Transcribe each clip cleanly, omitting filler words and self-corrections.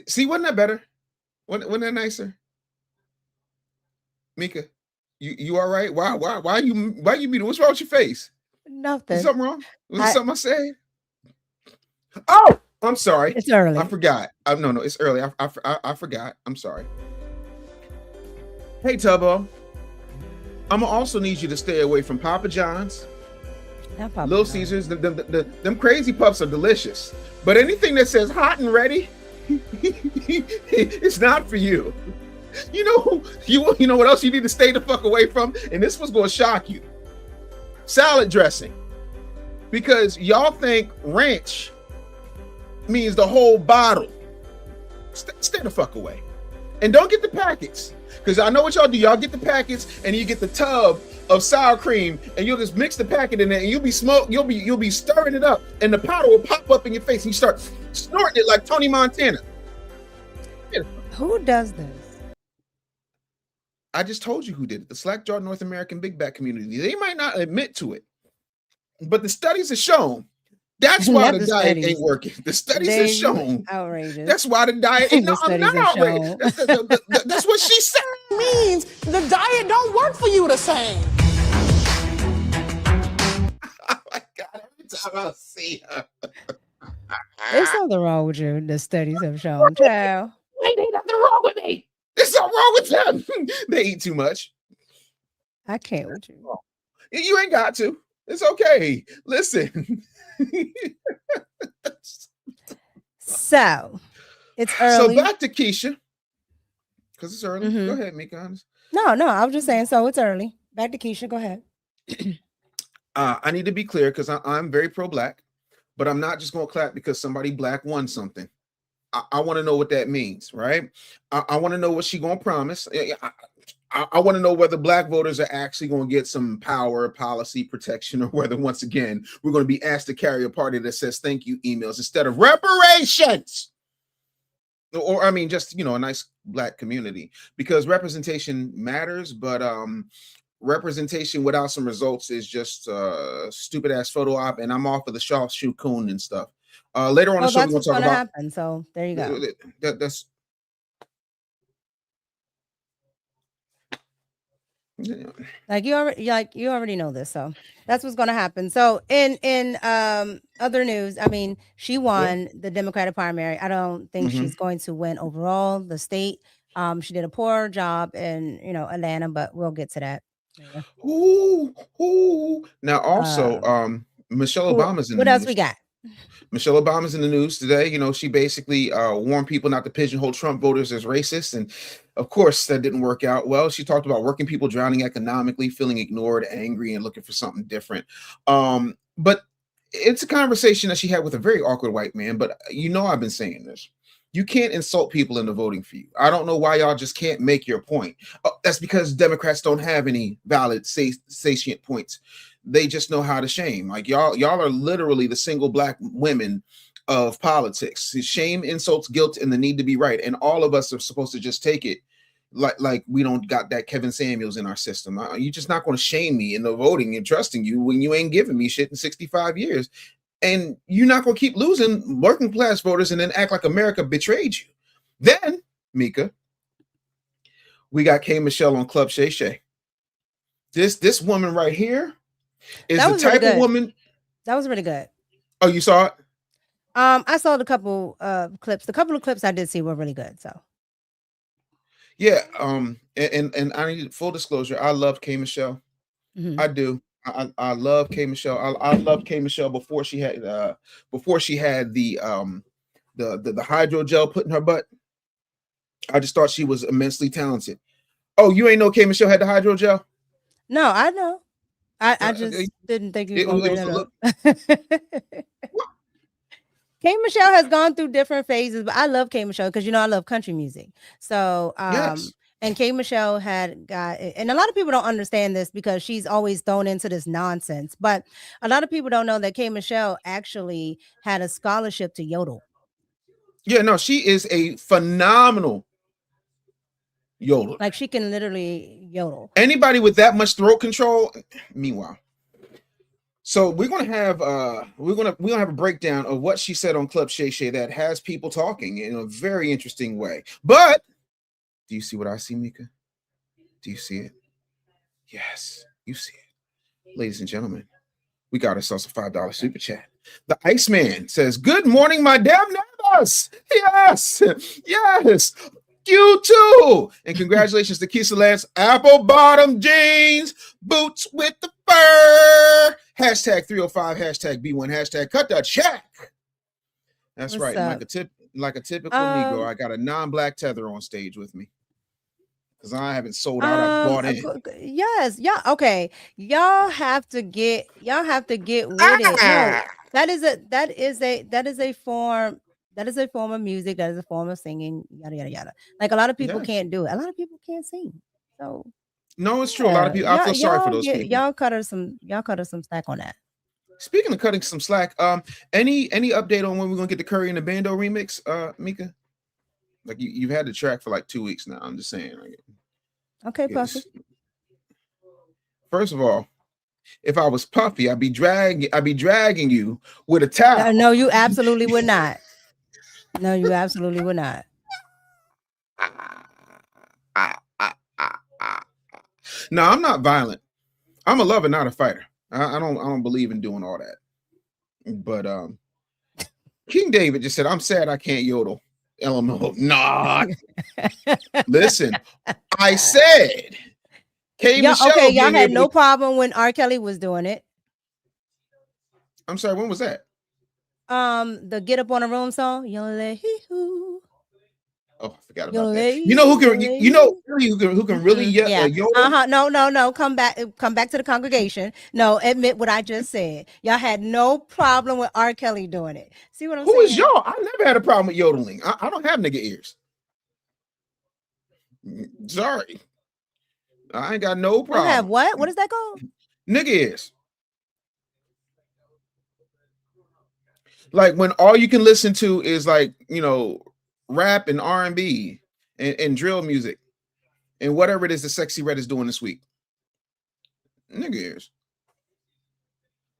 See, wasn't that better? Wasn't that nicer? Mika, you all right? Why you beating? What's wrong with your face? Is Nothing. something wrong? Was it I something I said? Oh, I'm sorry. It's I early. forgot. No, it's early. I forgot. I'm sorry. Hey, Tubbo, I'm gonna also need you to stay away from Papa John's, Not Papa Little John. Caesars. Them crazy puffs are delicious, but anything that says hot and ready, it's not for you. You know what else you need to stay the fuck away from, and this was gonna shock you. Salad dressing, because y'all think ranch means the whole bottle. Stay the fuck away. And don't get the packets. Because I know what y'all do. Y'all get the packets and you get the tub of sour cream and you'll just mix the packet in there and you'll be stirring it up and the powder will pop up in your face and you start snorting it like Tony Montana. Who does this? I just told you who did it. The slack-jawed North American big back community. They might not admit to it, but the studies have shown that's why Not the the diet studies. ain't working. The studies have They shown outrageous. that's why the diet. No, The I'm studies not have outraged. shown. That's what she said. Means the diet don't work for you the same. Oh my God! Every time I see her, There's something wrong with you. The studies have shown. Child. wait, ain't nothing wrong with me. There's something wrong with them. They eat too much. I can't with you. You ain't got to. It's okay. Listen. So it's So early. back to Keisha, because it's early. Mhm. Go ahead, Mika. No, I was just saying. So it's early. Back to Keisha. Go ahead. I need to be clear because I'm very pro-black, but I'm not just going to clap because somebody black won something. I want to know what that means, right? I want to know what she going to promise. I want to know whether black voters are actually going to get some power, policy, protection, or whether, once again, we're going to be asked to carry a party that says thank you emails instead of reparations. Or I mean, just, a nice black community, because representation matters, but representation without some results is just stupid ass photo op, and I'm off of the Shaw Shoe Coon and stuff. Later on the Well, show, we're that's going what's to talk going to about happen. So there you go. that's. Like you already know this. So that's what's going to happen. So in other news, I mean, she won the Democratic primary. I don't think Mhm. she's going to win overall the state. She did a poor job in Atlanta, but we'll get to that later. Ooh. Now, also, Um, Michelle who? Obama's in the What else we news. got? Michelle Obama's in the news today. She basically warned people not to pigeonhole Trump voters as racist. And of course, that didn't work out well. She talked about working people drowning economically, feeling ignored, angry, and looking for something different. But it's a conversation that she had with a very awkward white man. But I've been saying this. You can't insult people into voting for you. I don't know why y'all just can't make your point. That's because Democrats don't have any valid, satiant points. They just know how to shame. Like y'all are literally the single black women of politics. Shame, insults, guilt, and the need to be right. And all of us are supposed to just take it like we don't got that Kevin Samuels in our system. You're just not going to shame me into voting and trusting you when you ain't giving me shit in 65 years. And you're not going to keep losing working class voters and then act like America betrayed you. Then, Mika, we got K. Michelle on Club Shay Shay. This woman right here is That the was really type of good. woman. That was really good. Oh, you saw it? I saw the couple clips. The couple of clips I did see were really good. So Yeah. And I need full disclosure. I love K. Michelle. mhm. I do. I love K. Michelle. I loved K. Michelle before she had the hydro gel put in her butt. I just thought she was immensely talented. Oh, you ain't know K. Michelle had the hydro gel? No, I know. I It, just didn't think you was gonna it bring was a look. that up. K Michelle has gone through different phases, but I love K Michelle because I love country music. So Yes. and K Michelle had got, and a lot of people don't understand this because she's always thrown into this nonsense. But a lot of people don't know that K Michelle actually had a scholarship to yodel. Yeah, no, she is a phenomenal yodeler. Like she can literally yodel. Anybody with that much throat control, meanwhile. So we're gonna have a breakdown of what she said on Club Shay Shay that has people talking in a very interesting way. But do you see what I see, Mika? Do you see it? Yes, you see it. Ladies and gentlemen, we got ourselves a $5 super chat. The Iceman says, "Good morning, my damn neighbors." Yes, yes. You too. And congratulations to Keisha Lance. Apple bottom jeans, boots with the fur. Hashtag 305, hashtag B1, hashtag cut that check. That's What's right. up? Like a typical Negro, I got a non-black tether on stage with me. Because I haven't sold out, I bought in. Yes, yeah, okay. Y'all have to get with it. No, that is a form of music, that is a form of singing, yada yada yada. Like a lot of people Yes. can't do it. A lot of people can't sing. So no, it's true. A lot of people, I feel sorry for those people. Y'all cut her some slack on that. Speaking of cutting some slack, any update on when we're gonna get the Curry and the Bando remix, Mika? Like you've had the track for like 2 weeks now. I'm just saying. Like, Okay, Puffy. First of all, if I was Puffy, I'd be dragging you with a towel. No, you absolutely would not. No, you absolutely would not. No, I'm not violent. I'm a lover, not a fighter. I don't believe in doing all that. But King David just said, "I'm sad I can't yodel." LMO. Nah. Listen, I said Micheal. Okay, y'all had no problem when R. Kelly was doing it. I'm sorry, when was that? The Get Up on a Room song. Oh, I forgot about that. You know who can really yodel? No. Come back to the congregation. No, admit what I just said. Y'all had no problem with R. Kelly doing it. See what I'm saying? Who is y'all? I never had a problem with yodeling. I don't have nigga ears. Sorry. I ain't got no problem. You have what? What is that called? Nigga ears. Like when all you can listen to is like, rap and R&B and drill music and whatever it is the Sexy Red is doing this week. Nigga ears.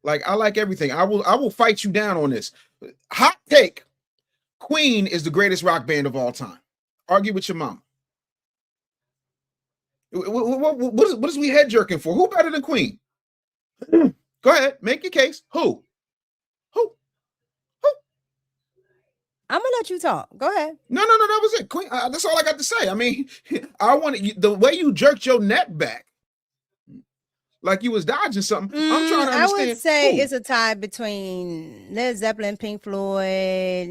Like I like everything. I will fight you down on this. Hot take. Queen is the greatest rock band of all time. Argue with your mom. What is we head jerking for? Who better than Queen? Go ahead, make your case. Who? I'm gonna let you talk. Go ahead. No, that was it. Queen. That's all I got to say. I mean, I want the way you jerked your neck back, like you was dodging something. I'm trying to understand. I would say it's a tie between Led Zeppelin, Pink Floyd,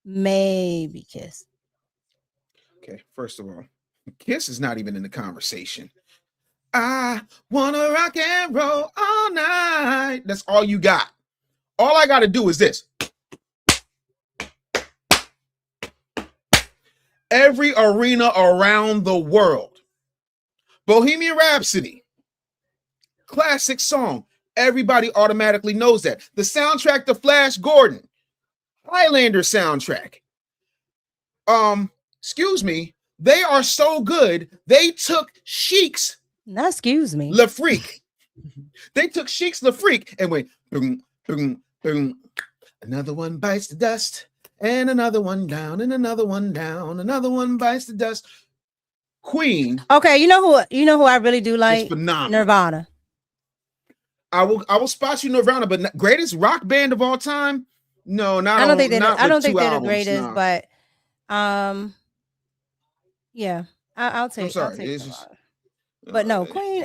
maybe Kiss. Okay, first of all, Kiss is not even in the conversation. I wanna rock and roll all night. That's all you got. All I got to do is this. Every arena around the world. Bohemian Rhapsody. Classic song. Everybody automatically knows that. The soundtrack to Flash Gordon. Highlander soundtrack. Excuse me. They are so good. They took Chic's Not excuse me. Le Freak. They took Chic's Le Freak and went boom, boom, boom. Another one bites the dust, and another one down, and another one down. Another one bites the dust. Queen. Okay, you know who I really do like? Phenomenal. Nirvana. I will spot you Nirvana, but greatest rock band of all time? No, not. I don't think they're the greatest, no. But yeah, I'll take. I'm sorry. I'll take but no, Queen.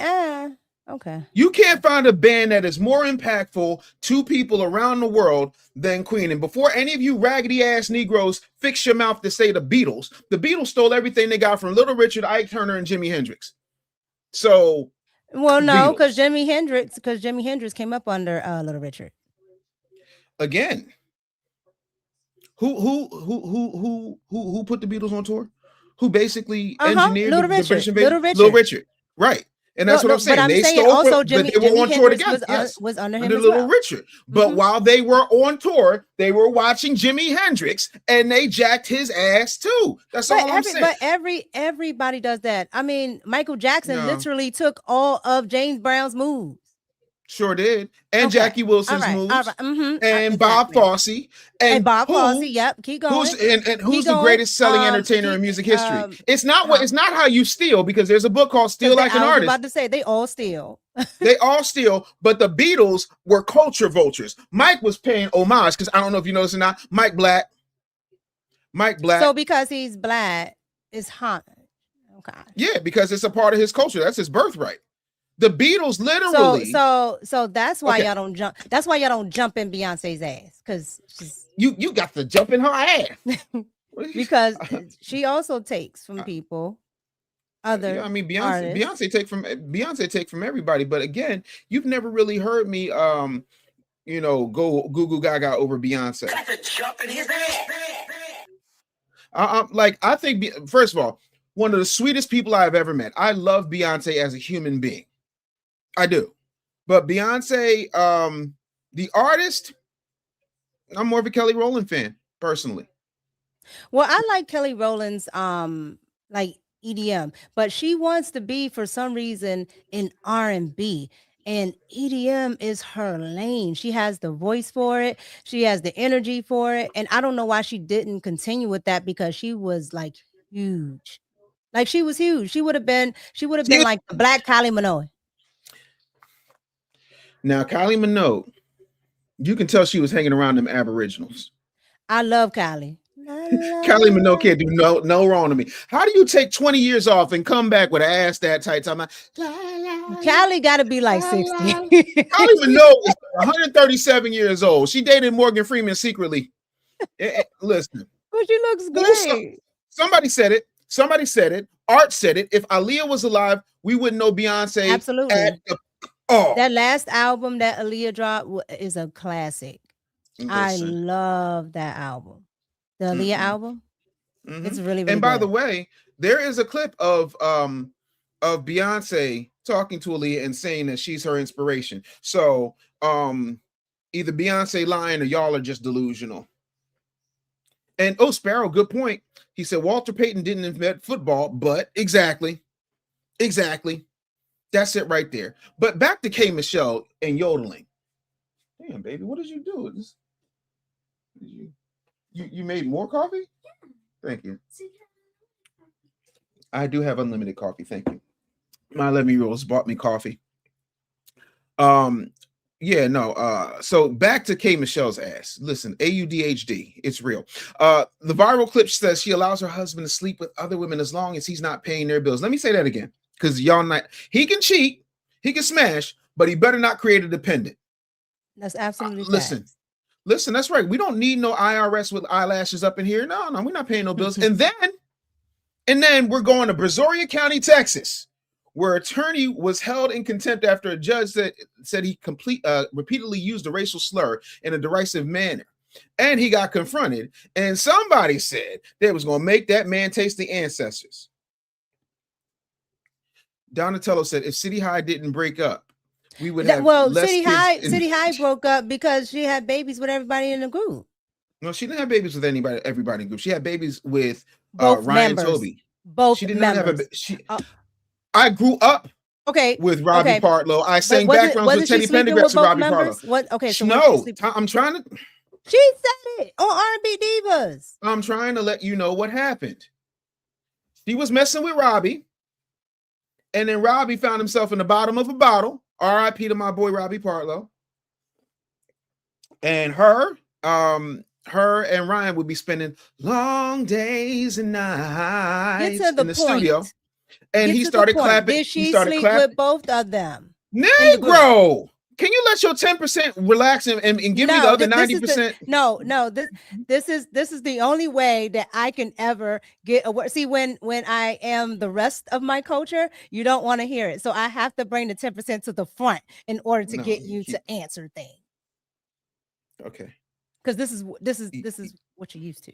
Okay. You can't find a band that is more impactful to people around the world than Queen. And before any of you raggedy ass Negroes fix your mouth to say the Beatles stole everything they got from Little Richard, Ike Turner, and Jimi Hendrix. So, well, no, because Jimi Hendrix came up under Little Richard. Again, who put the Beatles on tour? Who basically engineered the British invasion? Little Richard, right? And that's what I'm saying. But I'm They saying stole also but they were Jimi on tour Hendrix together. Yes, was under him under as Little well. Richard. But while they were on tour, they were watching Jimi Hendrix, and they jacked his ass too. That's all I'm saying. But everybody does that. I mean, Michael Jackson No, literally took all of James Brown's moves. sure did. And Okay. Jackie Wilson's All moves. right. Mm-hmm. And Bob Exactly. Fosse. And Bob Fosse. Yep. Keep going. Who's the greatest selling entertainer in music history? It's not how you steal, because there's a book called Steal Like an Artist. I was about to say they all steal. They all steal, but the Beatles were culture vultures. Mike was paying homage, because I don't know if you notice or not. Mike Black. So because he's black, it's hot. Okay. Yeah, because it's a part of his culture. That's his birthright. The Beatles literally. So that's why y'all don't jump. That's why y'all don't jump in Beyonce's ass, because you got to jump in her ass. Because she also takes from people. Other, I mean, Beyonce take from everybody. But again, you've never really heard me, go goo goo gaga over Beyonce. Got to jump in his ass. I think first of all, one of the sweetest people I've ever met. I love Beyonce as a human being. I do. But Beyonce, the artist, I'm more of a Kelly Rowland fan, personally. Well, I like Kelly Rowland's like EDM, but she wants to be, for some reason, in R&B. And EDM is her lane. She has the voice for it. She has the energy for it. And I don't know why she didn't continue with that, because she was like huge. Like she was huge. She would have been like the Black Kylie Minogue. Now, Kylie Minogue, you can tell she was hanging around them Aboriginals. I love Kylie. Kylie Minogue can't do no wrong to me. How do you take 20 years off and come back with an ass that tight? Kylie got to be like 60. Kylie Minogue is 137 years old. She dated Morgan Freeman secretly. Listen. But she looks great. Somebody said it. Art said it. If Aaliyah was alive, we wouldn't know Beyonce. Absolutely. That last album that Aaliyah dropped is a classic. Listen. I love that album. The Aaliyah album. It's really, really and by good. the way, there is a clip of Beyonce talking to Aaliyah and saying that she's her inspiration. So either Beyonce lying or y'all are just delusional. And Sparrow, good point. He said Walter Payton didn't invent football, but exactly. That's it right there. But back to K. Michelle and yodeling. Damn, baby, what did you do? You made more coffee? Yeah. Thank you. I do have unlimited coffee. Thank you. My 11-year-olds bought me coffee. So back to K. Michelle's ass. Listen, AUDHD, it's real. The viral clip says she allows her husband to sleep with other women as long as he's not paying their bills. Let me say that again, because he can cheat, he can smash, but he better not create a dependent. That's absolutely Listen, that's right. We don't need no IRS with eyelashes up in here. No, we're not paying no bills. And then we're going to Brazoria County, Texas, where attorney was held in contempt after a judge said he repeatedly used a racial slur in a derisive manner. And he got confronted, and somebody said they was going to make that man taste the ancestors. Donatello said if City High didn't break up, we would have less City High broke up because she had babies with everybody in the group. No, she didn't have babies with everybody in the group. She had babies with both Ryan members. Toby. Both she did members. not have I grew up with Robbie Partlow. I sang backgrounds with Teddy Pendergrass and Robbie Partlow. What? Okay, so no, I'm trying to. She said it on R&B Divas. I'm trying to let you know what happened. She was messing with Robbie, and then Robbie found himself in the bottom of a bottle. R.I.P. to my boy Robbie Partlow. And her and Ryan would be spending long days and nights in the studio. And he started clapping. Did she sleep with both of them? Negro, can you let your 10% relax and give me the other 90%? This is the only way that I can ever get a word. See, when I am the rest of my culture, you don't want to hear it. So I have to bring the 10% to the front in order to get you to answer things. Okay. Because this is what you're used to.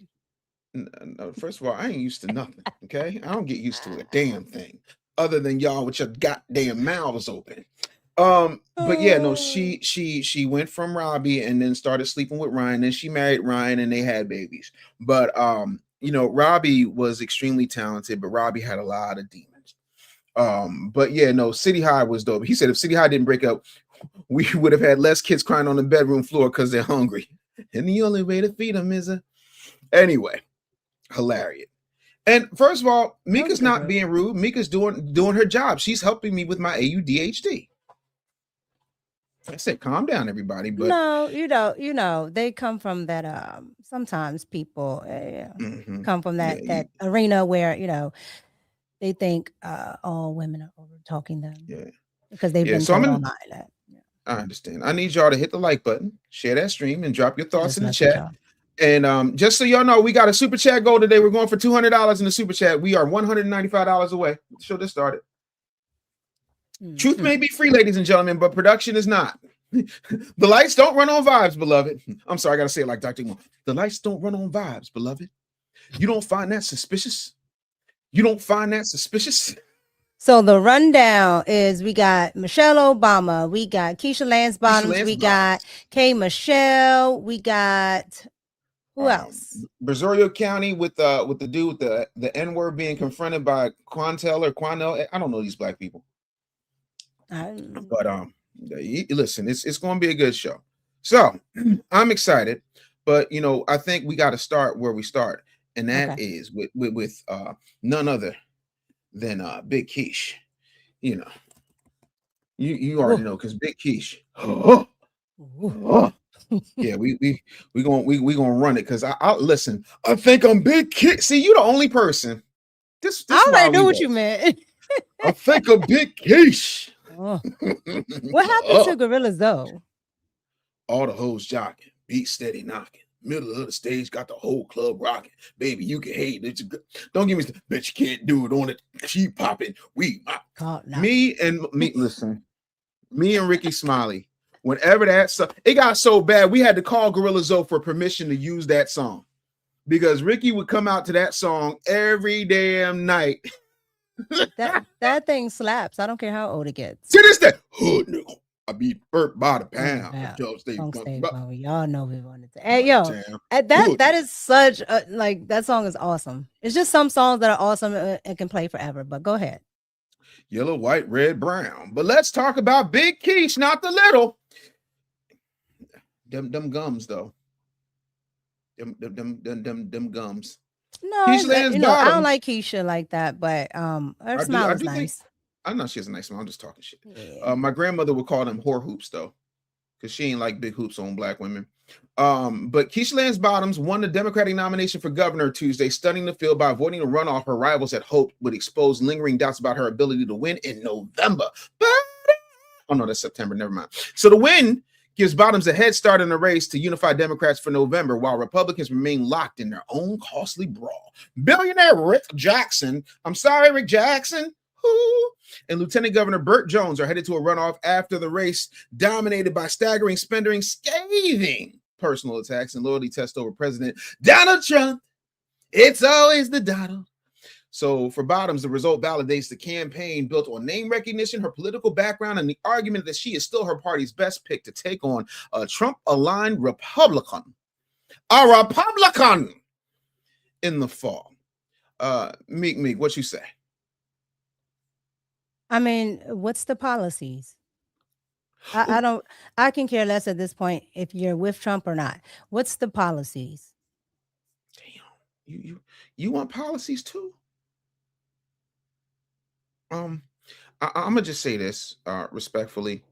No, first of all, I ain't used to nothing. Okay, I don't get used to a damn thing. other than y'all with your goddamn mouths open. But yeah, no, she went from Robbie and then started sleeping with Ryan. Then she married Ryan and they had babies. But you know, Robbie was extremely talented, but Robbie had a lot of demons. But yeah, no, City High was dope. He said if City High didn't break up, we would have had less kids crying on the bedroom floor because they're hungry. And the only way to feed them is a anyway, hilarious. And first of all, Mika's not being rude. Mika's doing her job. She's helping me with my ADHD. I said, calm down, everybody. But no, you know, they come from that. Sometimes people come from that arena where they think all women are over talking them. Yeah, because they've been told online that. I understand. I need y'all to hit the like button, share that stream, and drop your thoughts in the chat. And just so y'all know, we got a super chat goal today. We're going for $200 in the super chat. We are $195 away. The show just started. Truth may be free, ladies and gentlemen, but production is not. The lights don't run on vibes, beloved. I'm sorry, I gotta say it like Dr. Moore. The lights don't run on vibes, beloved. You don't find that suspicious? You don't find that suspicious? So the rundown is we got Michelle Obama, we got Keisha Lance Bottoms, we got K. Michelle, we got who else? Brazoria County with the dude with the N-word being confronted by Quanell. I don't know these black people. But listen, it's going to be a good show. So I'm excited, but I think we got to start where we start, and that is with none other than Big Keish. You already know because Big Keish. Yeah, we gonna run it because I listen. I think I'm Big Keish. See, you the only person. This I already knew what you meant. I think I'm Big Keish. What happened to Gorilla Zoe? All the hoes jocking, beat steady knocking, middle of the stage got the whole club rocking. Baby, you can hate it. Don't give me bitch. You can't do it on it. She popping. Me and Ricky Smiley. Whenever it got so bad, we had to call Gorilla Zoe for permission to use that song because Ricky would come out to that song every damn night. that thing slaps. I don't care how old it gets. To this day, hood nigga, I be burnt by the pound. Y'all know we wanted to. Hey, yo, that is such a that song is awesome. It's just some songs that are awesome and can play forever. But go ahead. Yellow, white, red, brown. But let's talk about Big Keish, not the little. Them gums though. Them gums. No, I don't like Keisha like that, but her smile is nice. I know she has a nice smile. I'm just talking shit. Yeah. My grandmother would call them whore hoops though, because she ain't like big hoops on black women. But Keisha Lance Bottoms won the Democratic nomination for governor Tuesday, stunning the field by avoiding the runoff her rivals had hoped would expose lingering doubts about her ability to win in November. Oh no, that's September. Never mind. So the win gives Bottoms a head start in the race to unify Democrats for November, while Republicans remain locked in their own costly brawl. Billionaire Rick Jackson, and Lieutenant Governor Burt Jones are headed to a runoff after the race, dominated by staggering, scathing personal attacks and loyalty tests over President Donald Trump. It's always the Donald. So for Bottoms, the result validates the campaign built on name recognition, her political background, and the argument that she is still her party's best pick to take on a Trump-aligned Republican. A Republican in the fall. Meek, what you say? I mean, what's the policies? I can care less at this point if you're with Trump or not. What's the policies? Damn, you want policies too? I'm gonna just say this respectfully.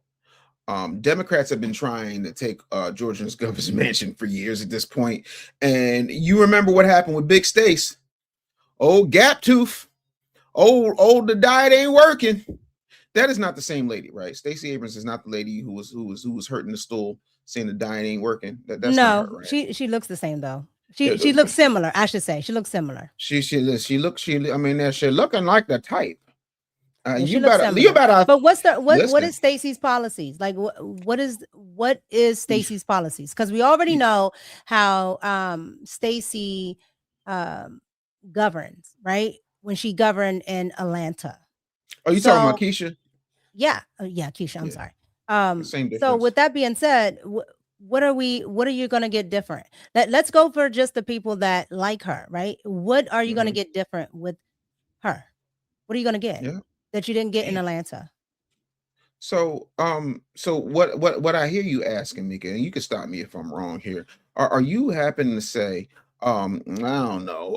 Democrats have been trying to take Georgia's governor's mansion for years at this point, and you remember what happened with Big Stace, old gap tooth, old the diet ain't working. That is not the same lady, right? Stacey Abrams is not the lady who was hurting the stool, saying the diet ain't working. That's no, not her, right? She looks the same though. She looks similar. I should say she looks similar. She I mean, she's looking like the type. You better. But what is Stacey's policies? Like what is Stacey's policies? Because we already know how Stacey governs, right? When she governed in Atlanta. Are you talking about So Keisha? yeah, yeah, Keisha, I'm Yeah, sorry. same So difference. with that being said, what are you going to get different? Let's go for just the people that like her, right? What are you going to Hmm. get different with her? What are you going to get Yeah. that you didn't get in Damn. Atlanta? So what I hear you asking, Mika, and you can stop me if I'm wrong here. Are you happening to say, I don't know,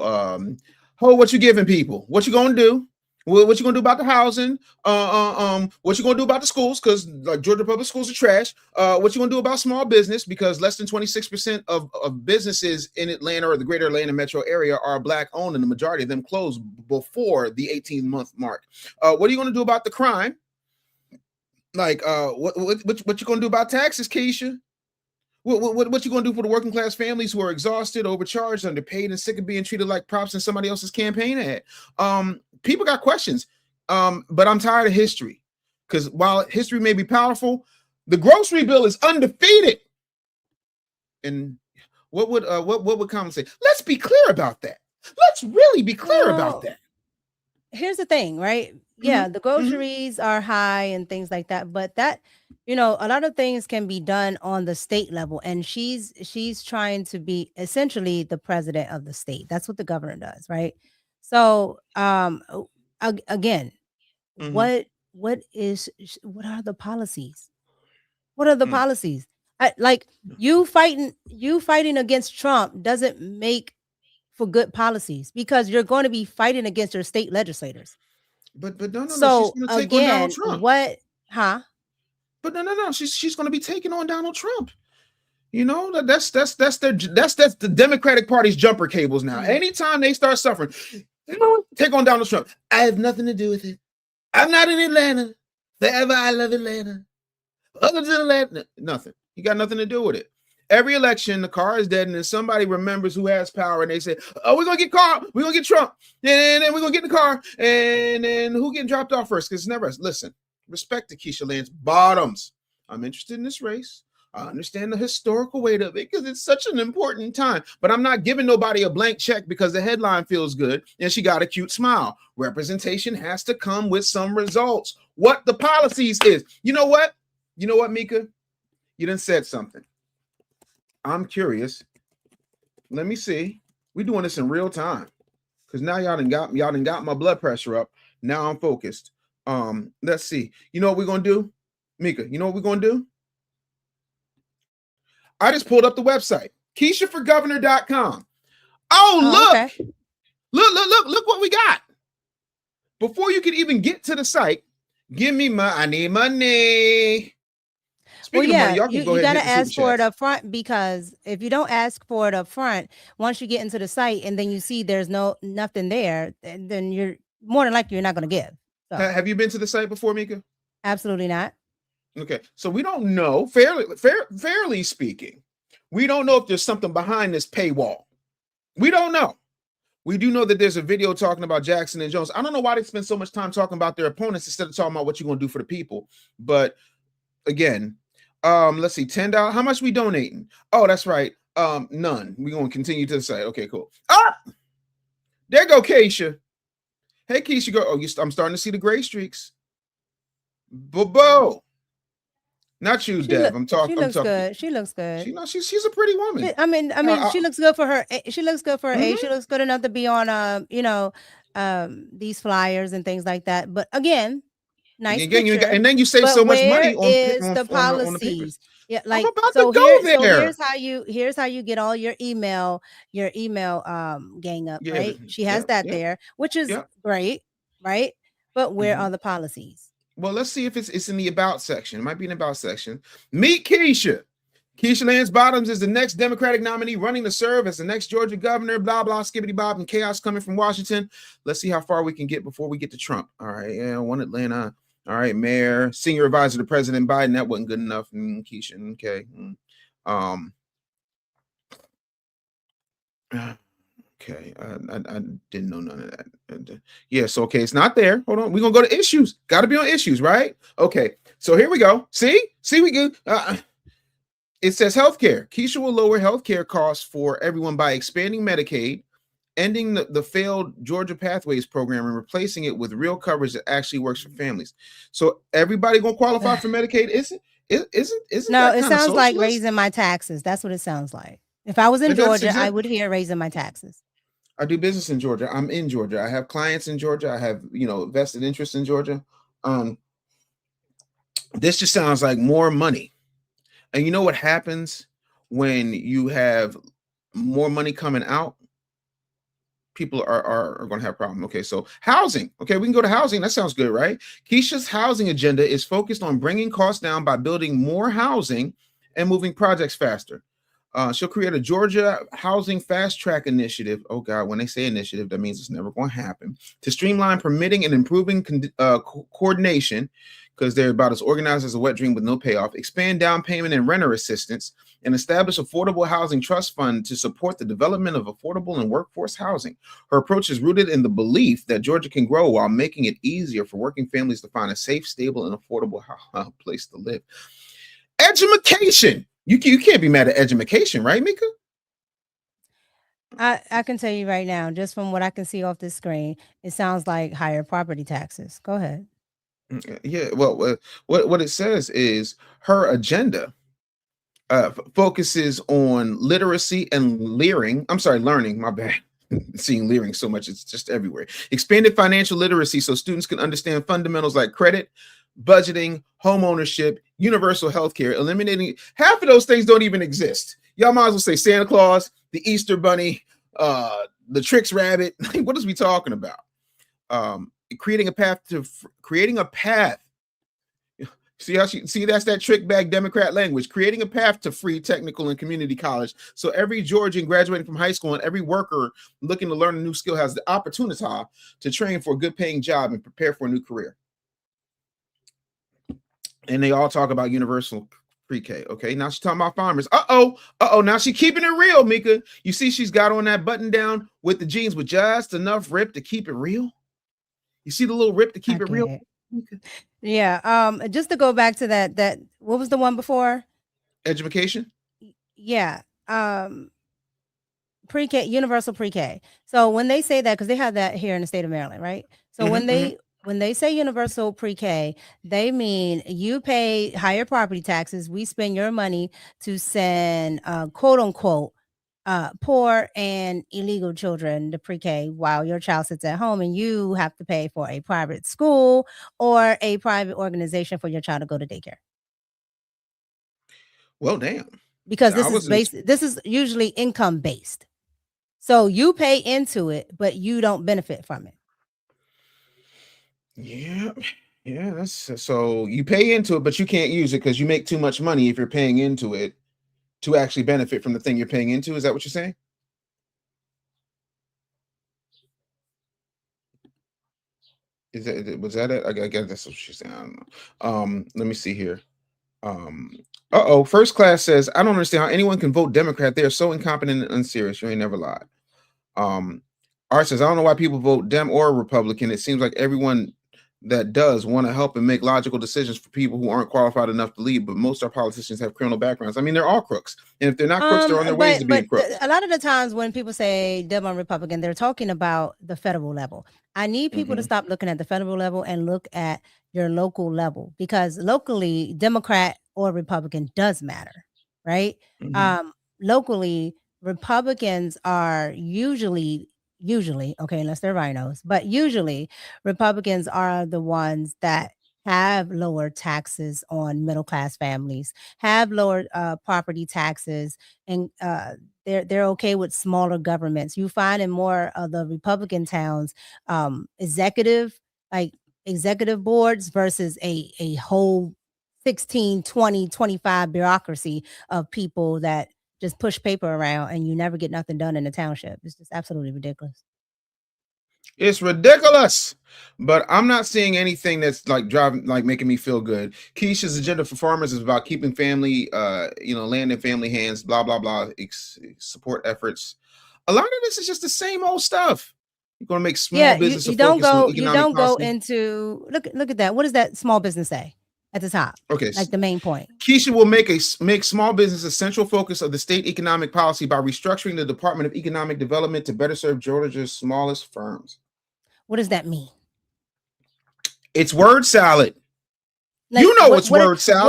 oh, what you giving people? What you gonna do? What you gonna do about the housing? What you gonna do about the schools? Because like Georgia public schools are trash. What you gonna do about small business? Because less than 26% of businesses in Atlanta or the greater Atlanta metro area are black owned, and the majority of them closed before the 18-month mark. What are you gonna do about the crime? Like, what you gonna do about taxes, Keisha? What you gonna do for the working class families who are exhausted, overcharged, underpaid, and sick of being treated like props in somebody else's campaign ad? People got questions, but I'm tired of history because while history may be powerful, the grocery bill is undefeated. And what would Common say? Let's be clear about that. Let's really be clear about Well, that. here's the thing, right? Mm-hmm, Yeah, the mm-hmm, groceries are high and things like that, but that, you know, a lot of things can be done on the state level, and she's trying to be essentially the president of the state. That's what the governor does, right? So, again, mm-hmm. what are the policies? What are the Mm. policies? Like you fighting against Trump doesn't make for good policies because you're going to be fighting against your state legislators. But no. She's So gonna take on Donald again, Trump. what huh? But no. She's going to be taking on Donald Trump. You know that's the Democratic Party's jumper cables now. Mhm. Anytime they start suffering, you know, take on Donald Trump. I have nothing to do with it. I'm not in Atlanta. Forever, I love Atlanta. Other than Atlanta, nothing. You got nothing to do with it. Every election, the car is dead, and then somebody remembers who has power, and they say, "Oh, we're gonna get Carl. We're gonna get Trump, and then we're gonna get in the car, and then who getting dropped off first? Because it's never us. Listen, respect to Keisha Lance's bottoms. I'm interested in this race. I understand the historical weight of it because it's such an important time. But I'm not giving nobody a blank check because the headline feels good and she got a cute smile. Representation has to come with some results. What the policies is. You know what? You know what, Mika? You done said something. I'm curious. Let me see. We're doing this in real time because now y'all done got my blood pressure up. Now I'm focused. Let's see. You know what we're gonna do, Mika? You know what we're gonna do? I just pulled up the website, KeishaForGovernor.com. Oh, Oh, okay. look what we got. Before you can even get to the site, give me I need money. Well, Speaking of money, yeah, y'all can go you ahead and got hit to the super ask for it chats. up front because if you don't ask for it up front, once you get into the site and then you see there's nothing there, then you're more than likely you're not going to give. So, Have you been to the site before, Mika? absolutely not. Okay, so we don't know, fairly speaking, we don't know if there's something behind this paywall. We don't know. We do know that there's a video talking about Jackson and Jones. I don't know why they spend so much time talking about their opponents instead of talking about what you're going to do for the people. But again, let's see, $10. How much we donating? Oh, that's right. None. We're going to continue to the site. Okay, cool. Ah, there go Keisha. Hey, Keisha, go. Oh, I'm starting to see the gray streaks. Bo. Not you, Dev. She I'm looks talking. good. She looks good. She's a pretty woman. I mean, she looks good for her. She looks good for her age. She Mhm. looks good enough to be on, these flyers and things like that. But again, nice picture. And then you save so But much where money is the on the papers. policies? Yeah, I'm like about to go there. here's how you get all your email gang up, Yeah, right? She has that there, which is yeah. great, right? But where Mhm. are the policies? Well, let's see if it's in the about section. It might be in the about section. Meet Keisha. Keisha Lance Bottoms is the next Democratic nominee running to serve as the next Georgia governor. Blah blah skibbity bob and chaos coming from Washington. Let's see how far we can get before we get to Trump. All right, yeah, one Atlanta. All right, mayor, senior advisor to President Biden. That wasn't good enough. Keisha, okay. Okay, I didn't know none of that. Yeah, so okay, it's not there. Hold on, we're gonna go to issues. Got to be on issues, right? Okay, so here we go. See, we good. It says healthcare. Keisha will lower healthcare costs for everyone by expanding Medicaid ending the failed Georgia Pathways program and replacing it with real coverage that actually works for families. So everybody gonna qualify for Medicaid? Isn't No, that it kind of sounds like socialist? raising my taxes. That's what it sounds like. If I was in And that's Georgia, I exactly. would hear raising my taxes. I do business in Georgia. I'm in Georgia. I have clients in Georgia. I have, vested interest in Georgia. This just sounds like more money. And you know what happens when you have more money coming out? People are going to have a problem. Okay, so housing. Okay, we can go to housing. That sounds good, right? Keisha's housing agenda is focused on bringing costs down by building more housing and moving projects faster. She'll create a Georgia housing fast track initiative. Oh God, when they say initiative, that means it's never going to happen. To streamline permitting and improving coordination, because they're about as organized as a wet dream with no payoff. Expand down payment and renter assistance, and establish affordable housing trust fund to support the development of affordable and workforce housing. Her approach is rooted in the belief that Georgia can grow while making it easier for working families to find a safe, stable, and affordable place to live. Education. You can't be mad at education, right, Mika? I can tell you right now, just from what I can see off this screen, it sounds like higher property taxes. Go ahead. Yeah. Well, what it says is her agenda focuses on literacy and learning. My bad. Seeing learning so much, it's just everywhere. Expanded financial literacy so students can understand fundamentals like credit, budgeting, home ownership, universal health care, eliminating half of those things don't even exist. Y'all might as well say Santa Claus, the Easter Bunny, the Tricks Rabbit. What is we talking about? Creating a path. See that's that trick bag Democrat language. Creating a path to free technical and community college, so every Georgian graduating from high school and every worker looking to learn a new skill has the opportunity to train for a good paying job and prepare for a new career. And they all talk about universal pre-K. Okay, now she's talking about farmers. Now she's keeping it real, Mika. You see she's got on that button down with the jeans with just enough rip to keep it real. You see the little rip to keep it real? Yeah. Just to go back to that what was the one before? Education. Yeah. Pre-K, universal pre-K. So when they say that, because they have that here in the state of Maryland, right? So when they say universal pre-K, they mean you pay higher property taxes. We spend your money to send quote unquote poor and illegal children to pre-K while your child sits at home, and you have to pay for a private school or a private organization for your child to go to daycare. Well, damn. Because this is usually income based. So you pay into it, but you don't benefit from it. Yeah, that's so you pay into it, but you can't use it because you make too much money if you're paying into it to actually benefit from the thing you're paying into. Is that what you're saying? Was that it? I guess that's what she's saying. I don't know. Let me see here. First class says, I don't understand how anyone can vote Democrat. They are so incompetent and unserious. You ain't never lied. Art says, I don't know why people vote Dem or Republican. It seems like everyone that does want to help and make logical decisions for people who aren't qualified enough to lead, but most of our politicians have criminal backgrounds. I mean, they're all crooks. And if they're not crooks, they're on their ways to being crooks. A lot of the times when people say Dem or Republican, they're talking about the federal level. I need people to stop looking at the federal level and look at your local level, because locally, Democrat or Republican does matter, right? Locally, Republicans are usually, okay, unless they're rhinos, but usually Republicans are the ones that have lower taxes on middle class families, have lower property taxes, and they're okay with smaller governments. You find in more of the Republican towns, executive boards versus a whole 16, 20, 25 bureaucracy of people that just push paper around and you never get nothing done in the township. It's just absolutely ridiculous. It's ridiculous, but I'm not seeing anything that's making me feel good. Keisha's agenda for farmers is about keeping family, land in family hands, blah, blah, blah, support efforts. A lot of this is just the same old stuff. You're going to make small business. You don't go into, look at that. What does that small business say? at the top. Okay. Like the main point. Keisha will make small business a central focus of the state economic policy by restructuring the Department of Economic Development to better serve Georgia's smallest firms. What does that mean? It's word salad. Like, you know it's word salad.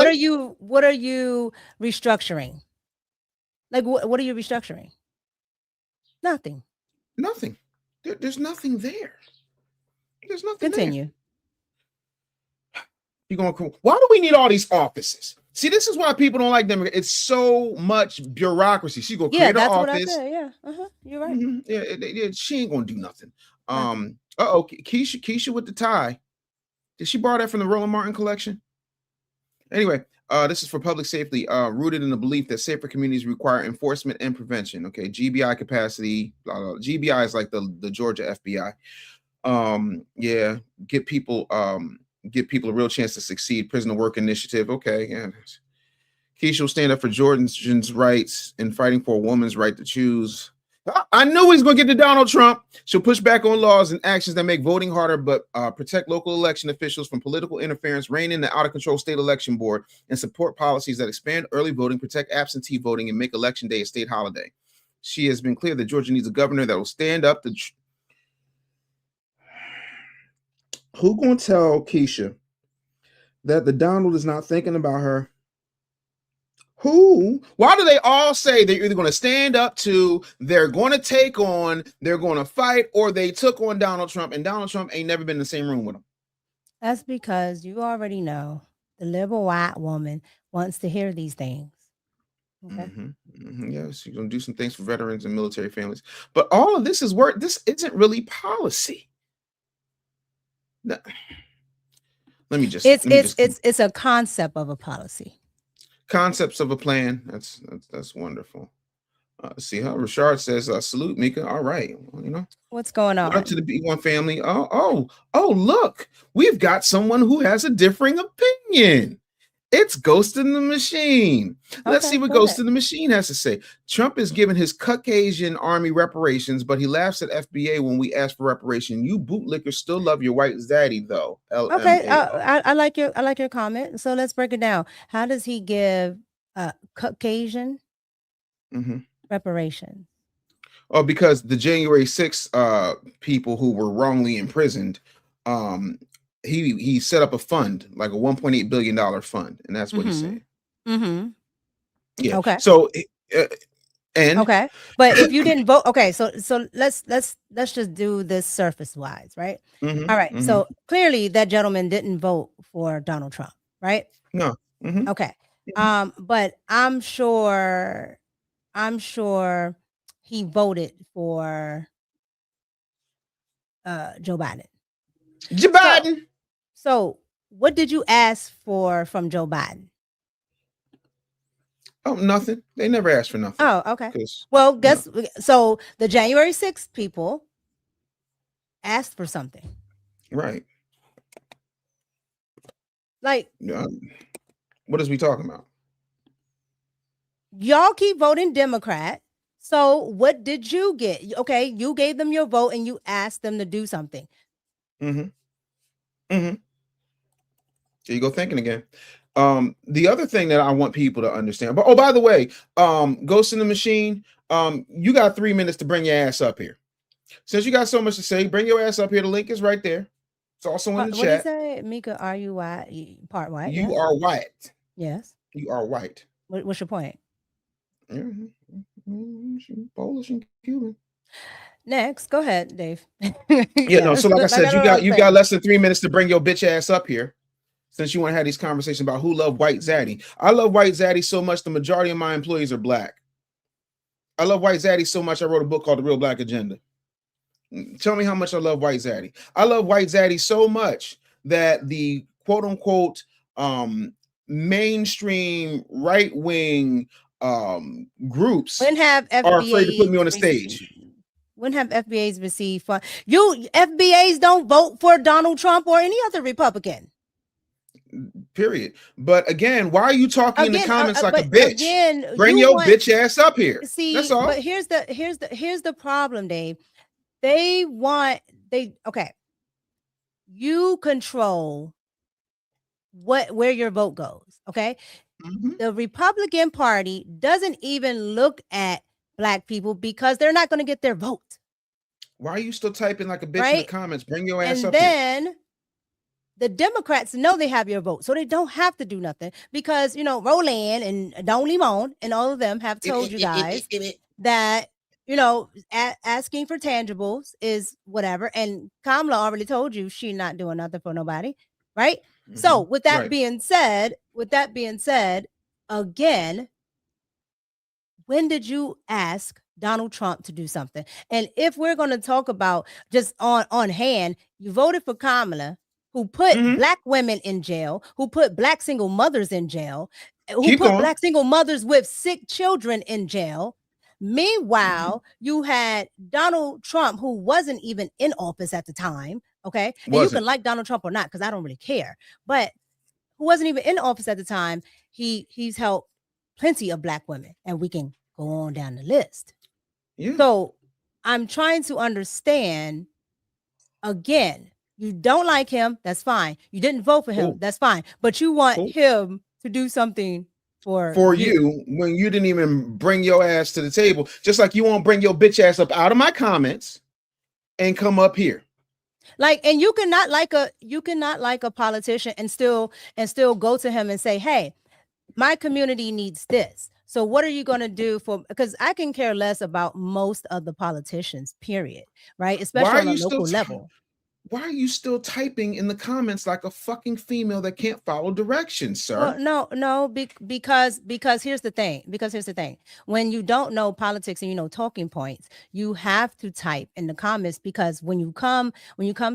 What are you restructuring? Like what are you restructuring? Nothing. Nothing. There's nothing there. There's nothing. Continue. There. You're going. Why do we need all these offices? See, this is why people don't like them. It's so much bureaucracy. She go create an office. What I said. Yeah, you're right. Yeah, she ain't gonna do nothing. Keisha with the tie. Did she borrow that from the Roland Martin collection? Anyway, this is for public safety, rooted in the belief that safer communities require enforcement and prevention. Okay, GBI capacity. Blah, blah. GBI is like the Georgia FBI. Yeah, give people a real chance to succeed. Prisoner work initiative. Okay, yeah. Keisha will stand up for Georgians' rights and fighting for a woman's right to choose. I knew he's going to get to Donald Trump. She'll push back on laws and actions that make voting harder, but protect local election officials from political interference, rein in the out-of-control state election board, and support policies that expand early voting, protect absentee voting, and make Election Day a state holiday. She has been clear that Georgia needs a governor that will stand up to... Who going to tell Keisha that the Donald is not thinking about her? Who? Why do they all say they're either going to stand up to, they're going to take on, they're going to fight, or they took on Donald Trump, and Donald Trump ain't never been in the same room with them? That's because you already know the liberal white woman wants to hear these things. Okay. Yes, she's going to do some things for veterans and military families. But all of this is work. This isn't really policy. No. It's a concept of a policy. Concepts of a plan. That's wonderful. See how Rashard says, salute Micah. All right. Well, what's going on? Up to the B1 family. Oh, look, we've got someone who has a differing opinion. It's Ghost in the Machine. Let's see what Ghost in the Machine has to say. Trump is giving his Caucasian army reparations, but he laughs at FBA when we ask for reparation. You bootlickers still love your white zaddy, though. Okay, I like your comment. So let's break it down. How does he give Caucasian reparations? Oh, because the January 6th people who were wrongly imprisoned, he set up a fund, like a $1.8 billion fund, and that's what he said. Yeah. Okay. So, okay, but if you didn't vote, okay, so let's just do this surface wise, right? All right. So clearly that gentleman didn't vote for Donald Trump, right? No. Okay. But I'm sure he voted for Joe Biden. Joe Biden. So what did you ask for from Joe Biden? Oh, nothing. They never asked for nothing. Oh, okay. Well, so the January 6th people asked for something. Right. Like, what is we talking about? Y'all keep voting Democrat. So what did you get? Okay, you gave them your vote and you asked them to do something. There you go thinking again. The other thing that I want people to understand, but by the way, Ghost in the Machine, you got 3 minutes to bring your ass up here. Since you got so much to say, bring your ass up here. The link is right there. It's also in the chat. What did you say, Micah? Are you white? Part white? You are white. Yes. You are white. What's your point? Polish and Cuban. Next, go ahead, Dave. So like I said, you got less than 3 minutes to bring your bitch ass up here. Since you want to have these conversations about who love white zaddy. I love white zaddy so much the majority of my employees are black. I love white zaddy so much I wrote a book called The Real Black Agenda. Tell me how much I love white zaddy. I love white zaddy so much that the quote unquote mainstream right wing groups are afraid to put me on the stage. Wouldn't have FBAs receive fund. FBAs don't vote for Donald Trump or any other Republican. Period. But again, why are you talking in the comments like a bitch? Bring your bitch ass up here. See, that's all. But here's the problem, Dave. You control where your vote goes. Okay. Mhm. The Republican Party doesn't even look at Black people because they're not going to get their vote. Why are you still typing like a bitch in the Right. comments? Bring your ass And up here. then the Democrats know they have your vote, so they don't have to do nothing because, you know, Roland and Don Limon and all of them have told you guys that, you know, asking for tangibles is whatever. And Kamala already told you she's not doing nothing for nobody, right? So with that Right. being said, again, when did you ask Donald Trump to do something? And if we're going to talk about just on hand, you voted for Kamala, who put Mhm. Black women in jail, who put Black single mothers in jail, who Keep put going. Black single mothers with sick children in jail. Meanwhile, you had Donald Trump, who wasn't even in office at the time. Okay. And you Wasn't. can like Donald Trump or not, because I don't really care. But who wasn't even in office at the time, he's helped plenty of Black women, and we can go on down the list. Yeah. So I'm trying to understand, again, you don't like him, that's fine. You didn't vote for him, Cool. that's fine. But you want Cool. him to do something for you when you didn't even bring your ass to the table, just like you won't bring your bitch ass up out of my comments and come up here. Like, and you cannot like a politician and still go to him and say, hey, my community needs this. So what are you going to do for, because I can care less about most of the politicians, period. Right? Especially on a local level. Why are you still typing in the comments like a fucking female that can't follow directions, sir? Well, no, because here's the thing. When you don't know politics and you know talking points, you have to type in the comments, because when you come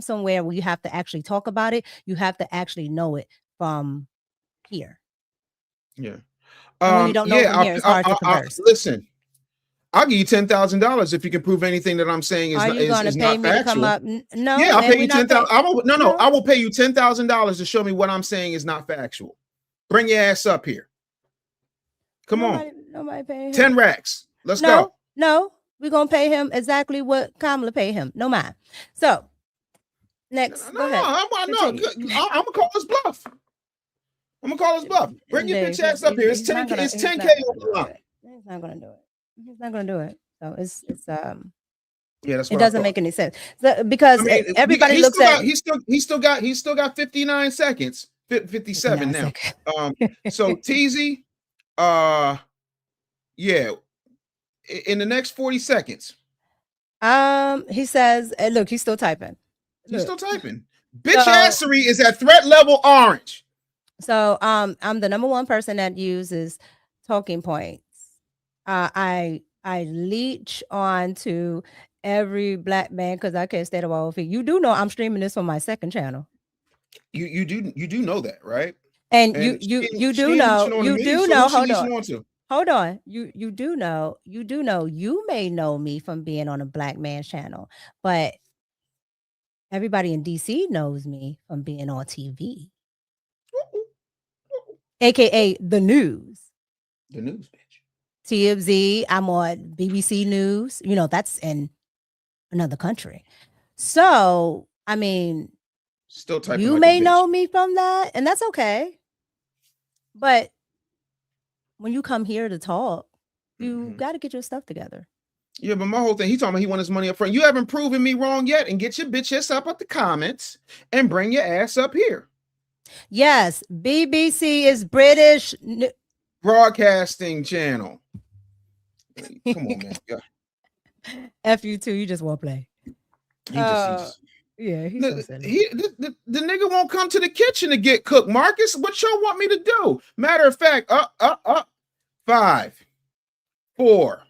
somewhere where you have to actually talk about it, you have to actually know it from here. Yeah. And when you don't know from here, it's hard to converse. Listen, I'll give you $10,000 if you can prove anything that I'm saying is Are you going to pay me to come up? No. Yeah, I'll pay you $10,000. I will pay you $10,000 to show me what I'm saying is not factual. Bring your ass up here. Come on. Nobody paying him. 10 racks. Let's go. No, we're gonna pay him exactly what Kamala paid him. No mind. So next, go ahead. I'm gonna call his bluff. Bring your bitch ass up here. It's 10K. It's 10K on the line. He's not gonna do it. He's not gonna do it. So it's yeah, that's it doesn't make any sense. So, because everybody looks at he still got 59 seconds. 57 now. So TZ, yeah, in the next 40 seconds. He says, look, he's still typing. He's still typing. Bitch assery is at threat level orange. So I'm the number one person that uses talking points. I leech on to every Black man because I can't stay the wall feet. You do know I'm streaming this on my second channel. You do know that, right? And you do know hold on. You do know you may know me from being on a Black man channel, but everybody in DC knows me from being on TV. AKA the news. The news, bitch. TMZ, I'm on BBC News. You know, that's in another country. So, I mean, still typing. You may know me from that, and that's okay. But when you come here to talk, you got to get your stuff together. Yeah, but my whole thing, he talking about he wants his money up front. You haven't proven me wrong yet, and get your bitch ass up at the comments and bring your ass up here. Yes, BBC is British broadcasting channel. Come on, man. Yeah. F you too. You just won't play. Yeah, he's so silly. The nigga won't come to the kitchen to get cooked. Marcus, what y'all want me to do? Matter of fact, 5, 4,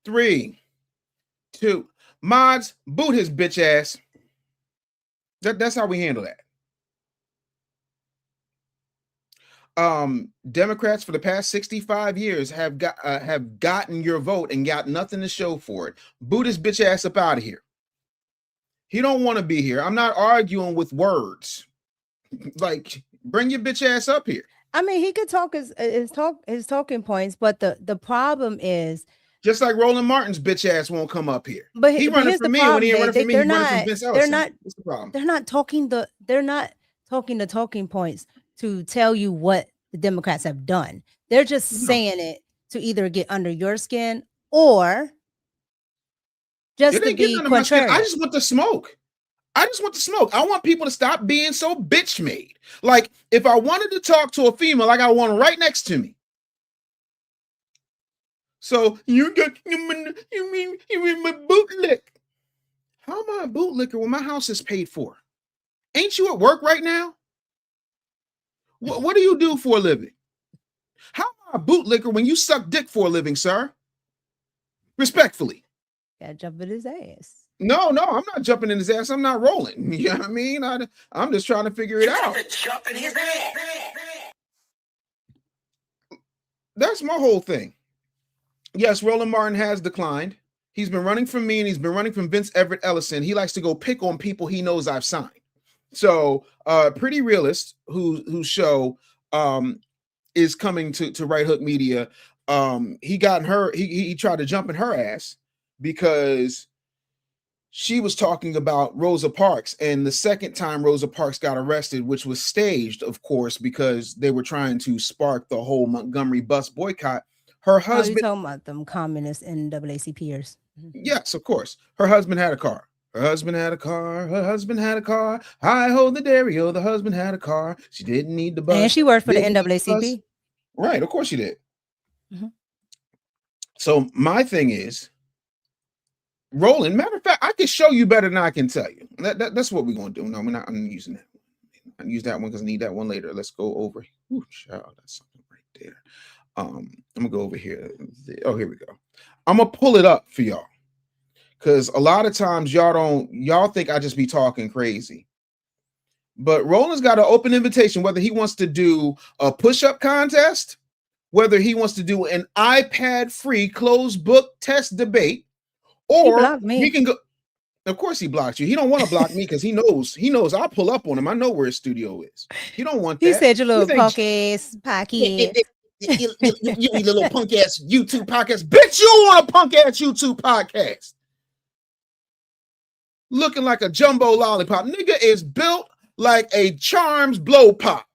3, 2. Mods, boot his bitch ass. That's how we handle that. Democrats for the past 65 years have gotten your vote and got nothing to show for it. Boot his bitch ass up out of here. He don't want to be here. I'm not arguing with words. Like, bring your bitch ass up here. I mean, he could talk his talking points, but the problem is, just like Roland Martin's bitch ass won't come up here. But he running for me when he ain't running for me. He running for Vince Ellison. They're not talking the talking points to tell you what the Democrats have done. They're just saying it to either get under your skin or just to be under my skin. I contrarian. just want the smoke. I just want the smoke. I want people to stop being so bitch made. Like, if I wanted to talk to a female, I got one right next to me. So you mean my bootlick? How am I a bootlicker when my house is paid for? Ain't you at work right now? What do you do for a living? How am I a bootlicker when you suck dick for a living, sir? Respectfully. Gotta jump in his ass. No, I'm not jumping in his ass. I'm not rolling. You know what I mean? I'm just trying to figure it out. Jump in his ass. That's my whole thing. Yes, Roland Martin has declined. He's been running from me and he's been running from Vince Everett Ellison. He likes to go pick on people he knows I've signed. So Pretty Realist, whose show is coming to Right Hook Media, he got her, he tried to jump in her ass because she was talking about Rosa Parks, and the second time Rosa Parks got arrested, which was staged, of course, because they were trying to spark the whole Montgomery bus boycott. Her husband, you talking about them communist NAACPers? Yes, of course. Her husband had a car. Her husband had a car. Her husband had a car. I hold the dairy. The husband had a car. She didn't need the bus. And she worked for the NAACP. Right, of course she did. So my thing is, Roland, matter of fact, I can show you better than I can tell you. That's what we're going to do. No, I'm using that one. I use that one because I need that one later. Let's go over. Ooh, child, that's something right there. I'm gonna go over here. Oh, here we go. I'm gonna pull it up for y'all because a lot of times y'all think I just be talking crazy. But Roland's got an open invitation whether he wants to do a push-up contest, whether he wants to do an iPad-free closed book test debate, or we can go. Of course he blocked you. He don't want to block me because he knows I'll pull up on him. I know where his studio is. He don't want that. He said your little punk ass podcast. You little punk ass YouTube podcast. Bitch, you want a punk ass YouTube podcast. Looking like a jumbo lollipop. Nigga is built like a Charms blow pop.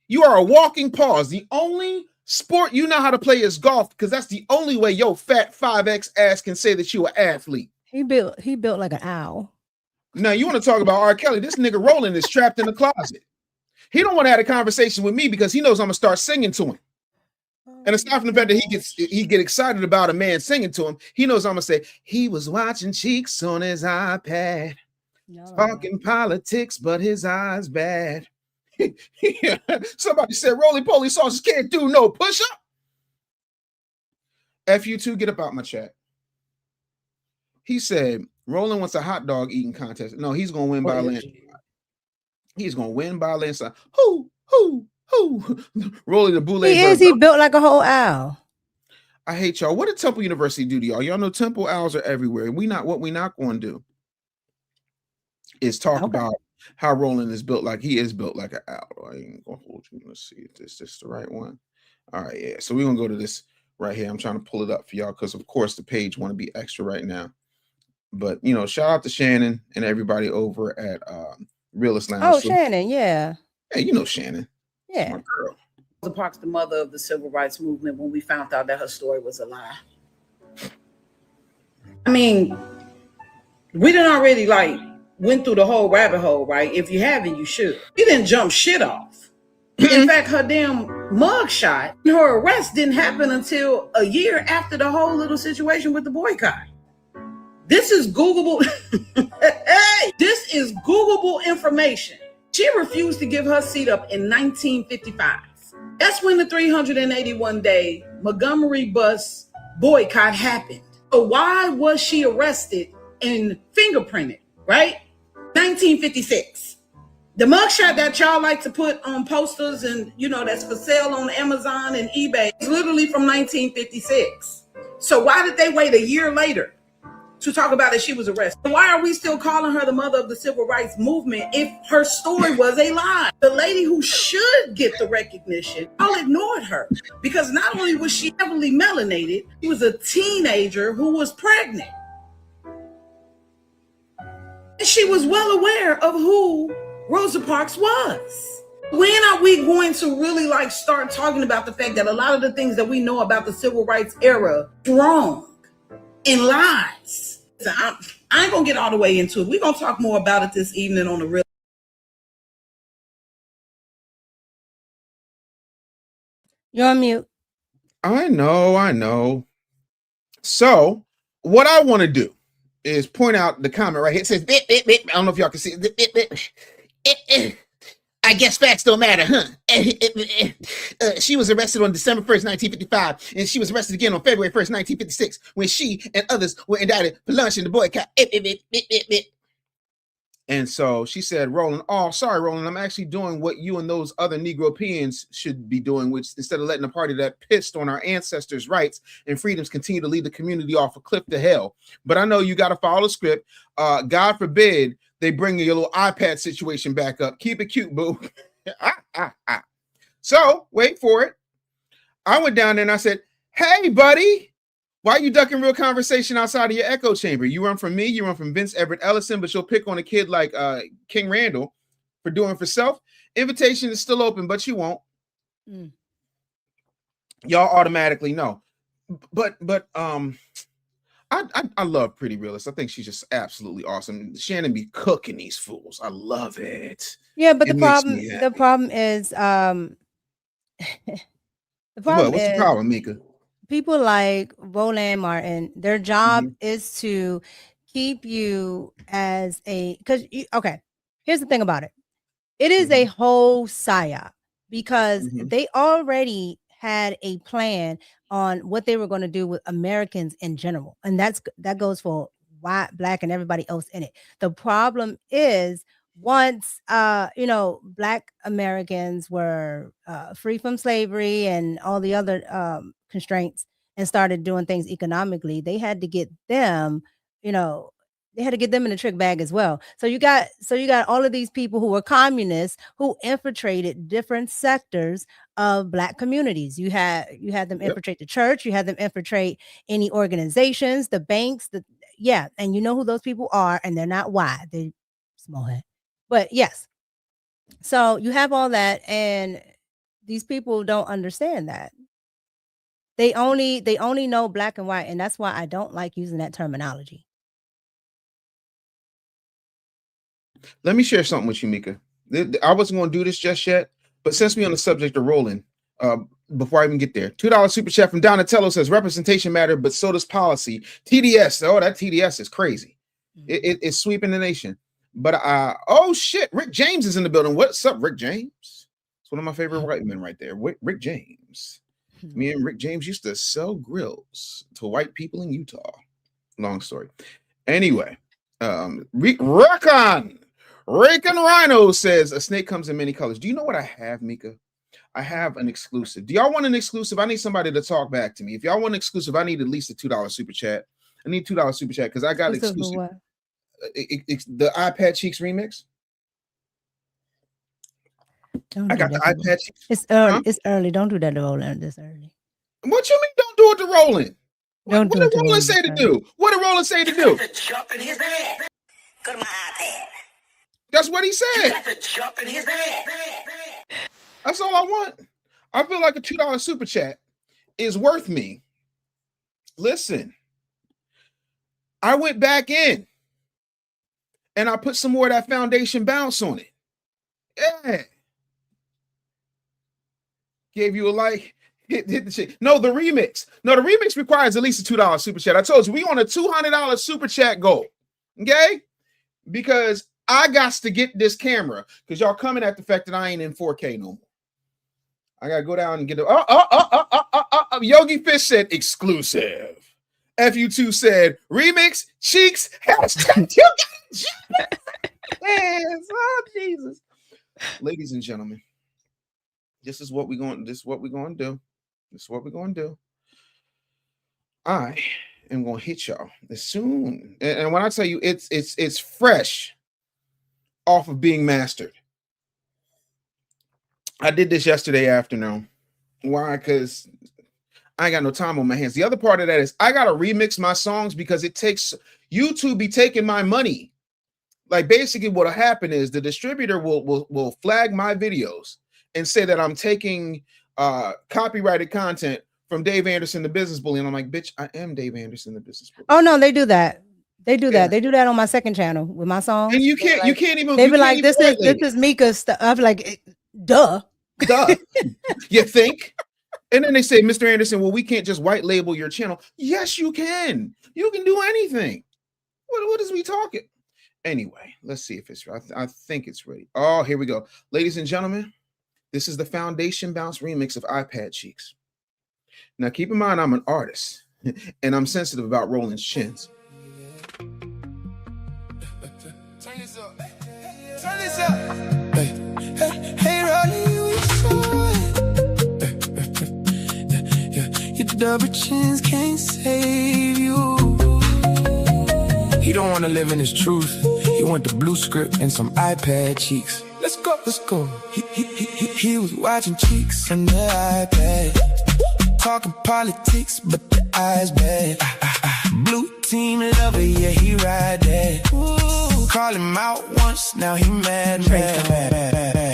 You are a walking pause. The only sport you know how to play is golf because that's the only way your fat 5X ass can say that you an athlete. He built like an owl. Now you want to talk about R. Kelly? This nigga Roland is trapped in the closet. He don't want to have a conversation with me because he knows I'm gonna start singing to him. And aside from the fact that he get excited about a man singing to him, he knows I'm gonna say he was watching Cheeks on his iPad, talking politics, but his eyes bad. Yeah. Somebody said roly poly sauces can't do no push up. FU2, get up out my chat. He said Roland wants a hot dog eating contest. No, he's gonna win by landslide. He's gonna win by landslide. Who? Rolling the boule. He built like a whole owl. I hate y'all. What did Temple University do to y'all? Y'all know Temple owls are everywhere. What we not going to do is talk about how Roland is built like he is built like an owl. I ain't gonna hold you. Let's see if this is the right one. All right, yeah. So we're gonna go to this right here. I'm trying to pull it up for y'all because of course the page want to be extra right now. But shout out to Shannon and everybody over at Realist Lounge. Oh, Shannon, yeah. Hey, you know Shannon. Yeah. My girl. Rosa Parks, the mother of the civil rights movement, when we found out that her story was a lie. I mean, we done already went through the whole rabbit hole, right? If you haven't, you should. She didn't jump shit off. In fact, her damn mugshot, her arrest didn't happen until a year after the whole little situation with the boycott. This is Googleable. Hey, this is Googleable information. She refused to give her seat up in 1955. That's when the 381-day Montgomery bus boycott happened. So why was she arrested and fingerprinted, right? 1956. The mugshot that y'all like to put on posters and, that's for sale on Amazon and eBay is literally from 1956. So why did they wait a year later to talk about that she was arrested? Why are we still calling her the mother of the civil rights movement if her story was a lie? The lady who should get the recognition, all ignored her because not only was she heavily melanated, she was a teenager who was pregnant. And she was well aware of who Rosa Parks was. When are we going to really like start talking about the fact that a lot of the things that we know about the civil rights era wrong and lies? So I ain't gonna get all the way into it. We're gonna talk more about it this evening on the real. You're on mute. I know. So what I want to do is point out the comment right here. It says, bit, bit, bit. I don't know if y'all can see it. I guess facts don't matter, huh? She was arrested on December 1st, 1955, and she was arrested again on February 1st, 1956, when she and others were indicted for launching the boycott. And so she said, Roland, oh, sorry, Roland, I'm actually doing what you and those other Negropeans should be doing, which instead of letting a party that pissed on our ancestors' rights and freedoms continue to lead the community off a cliff to hell. But I know you got to follow the script. God forbid they bring your little iPad situation back up. Keep it cute, boo. So wait for it. I went down there and I said, hey, buddy. Why are you ducking real conversation outside of your echo chamber? You run from me, you run from Vince Everett Ellison, but you'll pick on a kid like King Randall for doing for self. Invitation is still open, but you won't. Y'all automatically know. But I love Pretty Realist. I think she's just absolutely awesome. Shannon be cooking these fools. I love it. Yeah, but It the makes me happy. problem is the problem What's the problem, Mika? People like Roland Martin, their job is to keep you as okay, here's the thing about it. It is a whole psyop because they already had a plan on what they were going to do with Americans in general. And that goes for white, black, and everybody else in it. The problem is once Black Americans were free from slavery and all the other constraints and started doing things economically, they had to get them, they had to get them in the trick bag as well. So you got all of these people who were communists who infiltrated different sectors of Black communities. You had them infiltrate the church, you had them infiltrate any organizations, the banks, and you know who those people are, and they're not white, they're small head. But yes, so you have all that, and these people don't understand that. They only know black and white, and that's why I don't like using that terminology. Let me share something with you, Mika. I wasn't going to do this just yet, but since we're on the subject of Roland, before I even get there, $2 super chat from Donatello says representation matter, but so does policy. TDS, that TDS is crazy. It's sweeping the nation. But oh shit, Rick James is in the building. What's up, Rick James? It's one of my favorite white men right there. Rick James. Me and Rick James used to sell grills to white people in Utah. Long story. Anyway, Raycon Rhino says a snake comes in many colors. Do you know what I have, Mika? I have an exclusive. Do y'all want an exclusive? I need somebody to talk back to me. If y'all want an exclusive, I need at least a $2 super chat. I need $2 super chat because I got exclusive. The iPad Cheeks remix. I got the iPad Cheeks. It's early. Huh? It's early. Don't do that to Roland this early. What you mean? Don't do it to Roland. What did Roland say to do? What did Roland say to do? Jump in his bed. Go to my iPad. That's what he said. You got to jump in his bed. That's all I want. I feel like a $2 super chat is worth me. Listen, I went back in and I put some more of that foundation bounce on it. Yeah. Gave you a like. Hit the shit. No, the remix. No, the remix requires at least a $2 super chat. I told you we on a $200 super chat goal. Okay? Because I got to get this camera because y'all coming at the fact that I ain't in 4K no more. I gotta go down and get it. Yogi Fish said exclusive. FU2 said remix cheeks. Hashtag you got it. Yes. Oh, Jesus. Ladies and gentlemen, this is what we're going to do. This is what we're going to do. I am going to hit y'all as soon. And when I tell you it's fresh off of being mastered. I did this yesterday afternoon. Why? Because I ain't got no time on my hands. The other part of that is I got to remix my songs because it takes YouTube be taking my money. Like basically what'll happen is the distributor will flag my videos and say that I'm taking copyrighted content from Dave Anderson, the business bully. And I'm like, bitch, I am Dave Anderson, the business bully. Oh no, they do that. They do Yeah. that. They do that on my second channel with my songs. And you They be can't even They you be can't like, even this is Mika's stuff. I'm like, duh. duh. You think? And then they say, Mr. Anderson, well, we can't just white label your channel. Yes, you can. You can do anything. What is we talking? Anyway, let's see if it's right. I think it's ready. Oh, here we go. Ladies and gentlemen, this is the Foundation Bounce remix of iPad Cheeks. Now, keep in mind, I'm an artist, and I'm sensitive about Roland's chins. Turn this up. Turn this up. Hey, Rolly, we saw it. Your double chins can't save you. He don't want to live in his truth. He want the blue script and some iPad cheeks. Let's go, let's go. He was watching cheeks on the iPad, talking politics, but the eyes bad. Blue team lover, yeah, he ride that. Ooh, call him out once, now he mad.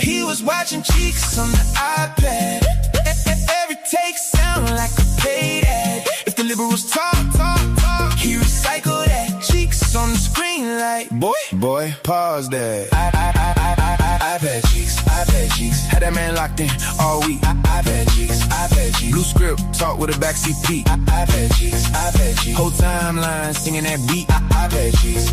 He was watching cheeks on the iPad. Every take sound like a paid ad. If the liberals talk, he recycled that. Cheeks on the screen like, boy, pause that. iPad cheeks, had that man locked in all week. iPad cheeks, blue script, talk with a backseat Pete. iPad cheeks, whole timeline singing that beat. iPad cheeks,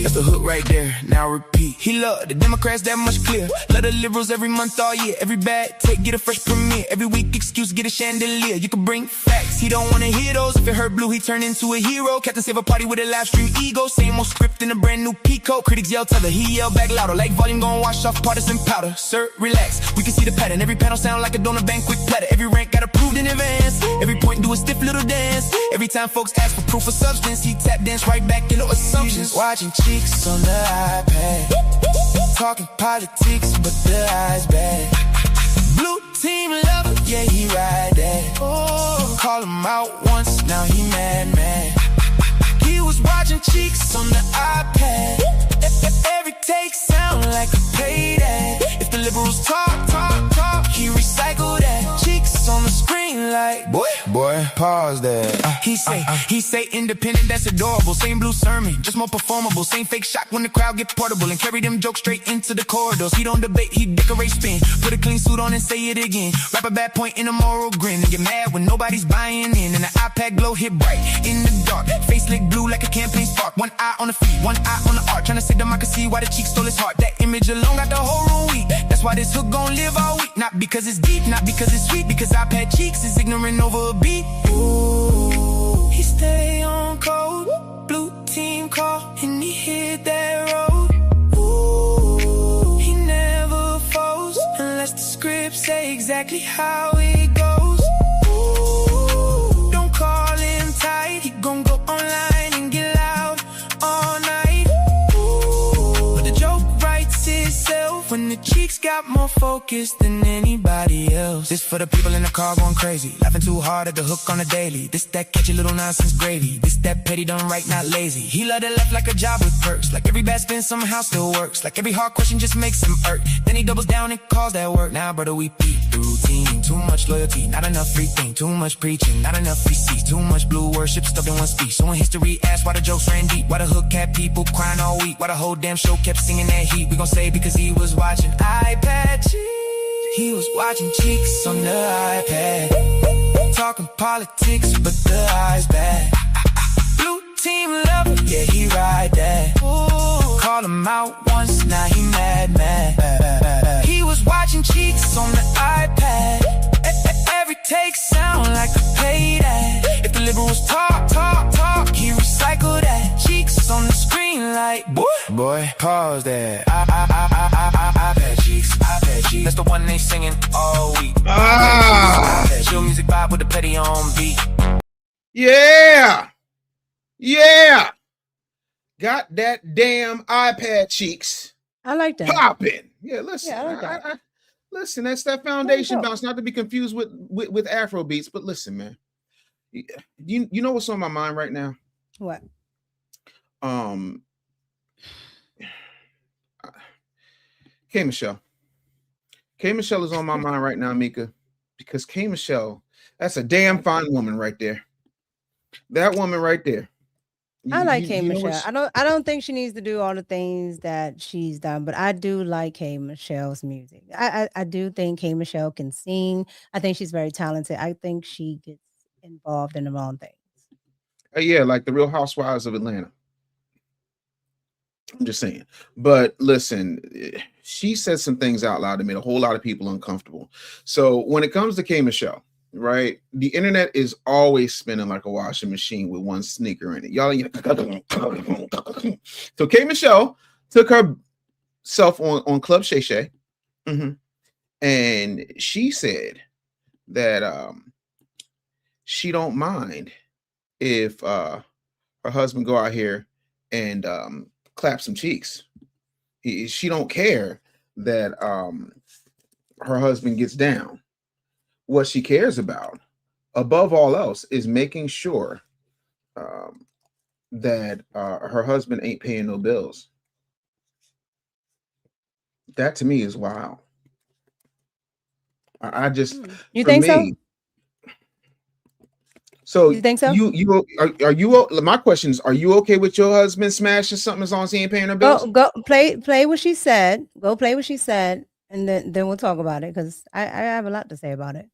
that's the hook right there, now repeat. He love the Democrats that much clear, love the liberals every month all year. Every bad take, get a fresh premiere. Every week excuse, get a chandelier. You can bring facts, he don't wanna hear those. If it hurt blue, he turn into a hero. Captain save a party with a live stream ego. Same old script in a brand new peacoat. Critics yell tether, he yell back louder. Like volume gon' wash off partisan powder. Sir, relax, we can see the pattern. Every panel sound like a donor banquet platter. Every rank got approved in advance. Every point do a stiff little dance. Every time folks ask for proof of substance, he tap dance right back into assumptions. Watching cheeks on the iPad, talking politics, but the eyes bad. Blue team lover, yeah, he ride that. Oh, call him out once, now he mad. He was watching cheeks on the iPad. Every take sound like a paid ad. If the liberals talk, he recycled that. Cheeks on the screen like, boy, pause that. He say independent, that's adorable. Same blue sermon, just more performable. Same fake shock when the crowd get portable. And carry them jokes straight into the corridors. He don't debate, he decorate spin. Put a clean suit on and say it again. Wrap a bad point in a moral grin. And get mad when nobody's buying in. And the iPad glow hit bright in the dark. Face lit blue like a campaign spark. One eye on the feet, one eye on the art. Trying to say democracy, why the cheek stole his heart. That image alone got the whole room weak. That's why this hook gon' live all week. Not because it's deep, not because it's sweet. Because iPad cheeks is ignorant over a beat. Ooh, he stay on code. Blue team call and he hit that road. Ooh, he never falls unless the script say exactly how it goes. Ooh, don't call him tight. He gon' go online and get loud all night. Ooh, but the joke writes itself when the cheeks got more focus than anybody else. This for the people in the car going crazy, laughing too hard at the hook on the daily. This that catchy little nonsense gravy. This that petty done right, not lazy. He love the left like a job with perks. Like every bad spin somehow still works. Like every hard question just makes him irk. Then he doubles down and calls that work. Now brother, we peep the routine. Too much loyalty, not enough free thing. Too much preaching, not enough receipts. Too much blue worship stuffed in one speech. So in history asks why the jokes ran deep. Why the hook had people crying all week. Why the whole damn show kept singing that heat. We gon' say because he was watching iPad cheeks. He was watching cheeks on the iPad, talking politics, but the eyes bad. Blue team lover, yeah, he ride that. Ooh, call him out once, now he mad. He was watching cheeks on the iPad. Every take sound like a paid ad. If the liberals talk, he recycled that. Cheeks on the screen like, boy, pause that. iPad cheeks. That's the one they singing all week. Chill music vibe with the petty on beat. Yeah. Got that damn iPad cheeks. I like that. Popping. Yeah, listen. Yeah, I like that. Listen, that's that foundation bounce, not to be confused with Afro beats. But listen, man, you know what's on my mind right now? What? K Michelle. K Michelle is on my mind right now, Mika, because K Michelle, that's a damn fine woman right there. That woman right there. I like K You know Michelle. I don't think she needs to do all the things that she's done, but I do like K Michelle's music. I do think K Michelle can sing. I think she's very talented. I think she gets involved in the wrong things. yeah, like the Real Housewives of Atlanta. I'm just saying. But listen, she said some things out loud that made a whole lot of people uncomfortable. So when it comes to K Michelle, right, the internet is always spinning like a washing machine with one sneaker in it. Y'all, so K Michelle took herself on Club Shay Shay, and she said that she don't mind if her husband go out here and clap some cheeks. She don't care that her husband gets down. What she cares about, above all else, is making sure that her husband ain't paying no bills. That to me is wild. I just, You for think me, so? You think so? Are you? My question is: are you okay with your husband smashing something as long as he ain't paying her bills? Go play what she said. Go play what she said, and then we'll talk about it because I have a lot to say about it.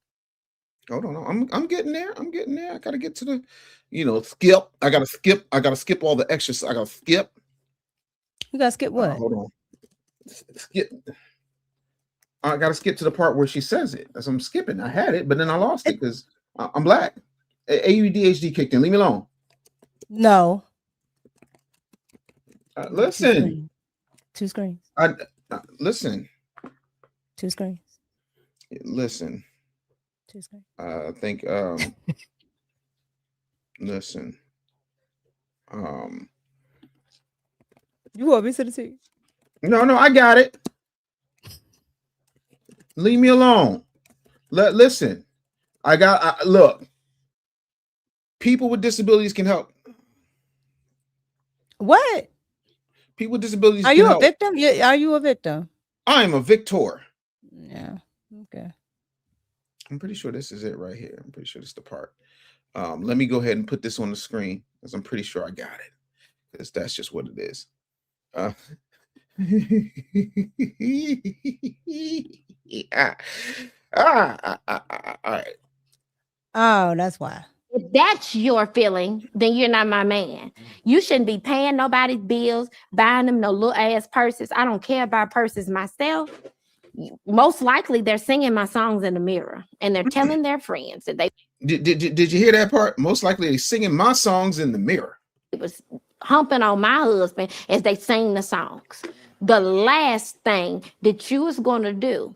Hold on, I'm getting there. I'm getting there. I gotta get to the, skip. I gotta skip all the extras. I gotta skip. You gotta skip what? Hold on. Skip. I gotta skip to the part where she says it. As I'm skipping. I had it, but then I lost it because I'm black. ADHD kicked in. Leave me alone. No. Listen. Two screens. Listen. Two screens. Listen. Two screens. I think. Listen. You want me to the tea? No, I got it. Leave me alone. Listen. Look. People with disabilities can help. What? People with disabilities Are can you help. a victim? Are you a victim? I am a victor. Yeah. Okay. I'm pretty sure this is it right here. I'm pretty sure this is the part. Let me go ahead and put this on the screen because I'm pretty sure I got it. Because that's just what it is. All right. Oh, that's why. If that's your feeling, then you're not my man. You shouldn't be paying nobody's bills, buying them no little ass purses. I don't care about purses myself. Most likely they're singing my songs in the mirror and they're telling their friends that they did you hear that part? Most likely they're singing my songs in the mirror. It was humping on my husband as they sing the songs. The last thing that you was going to do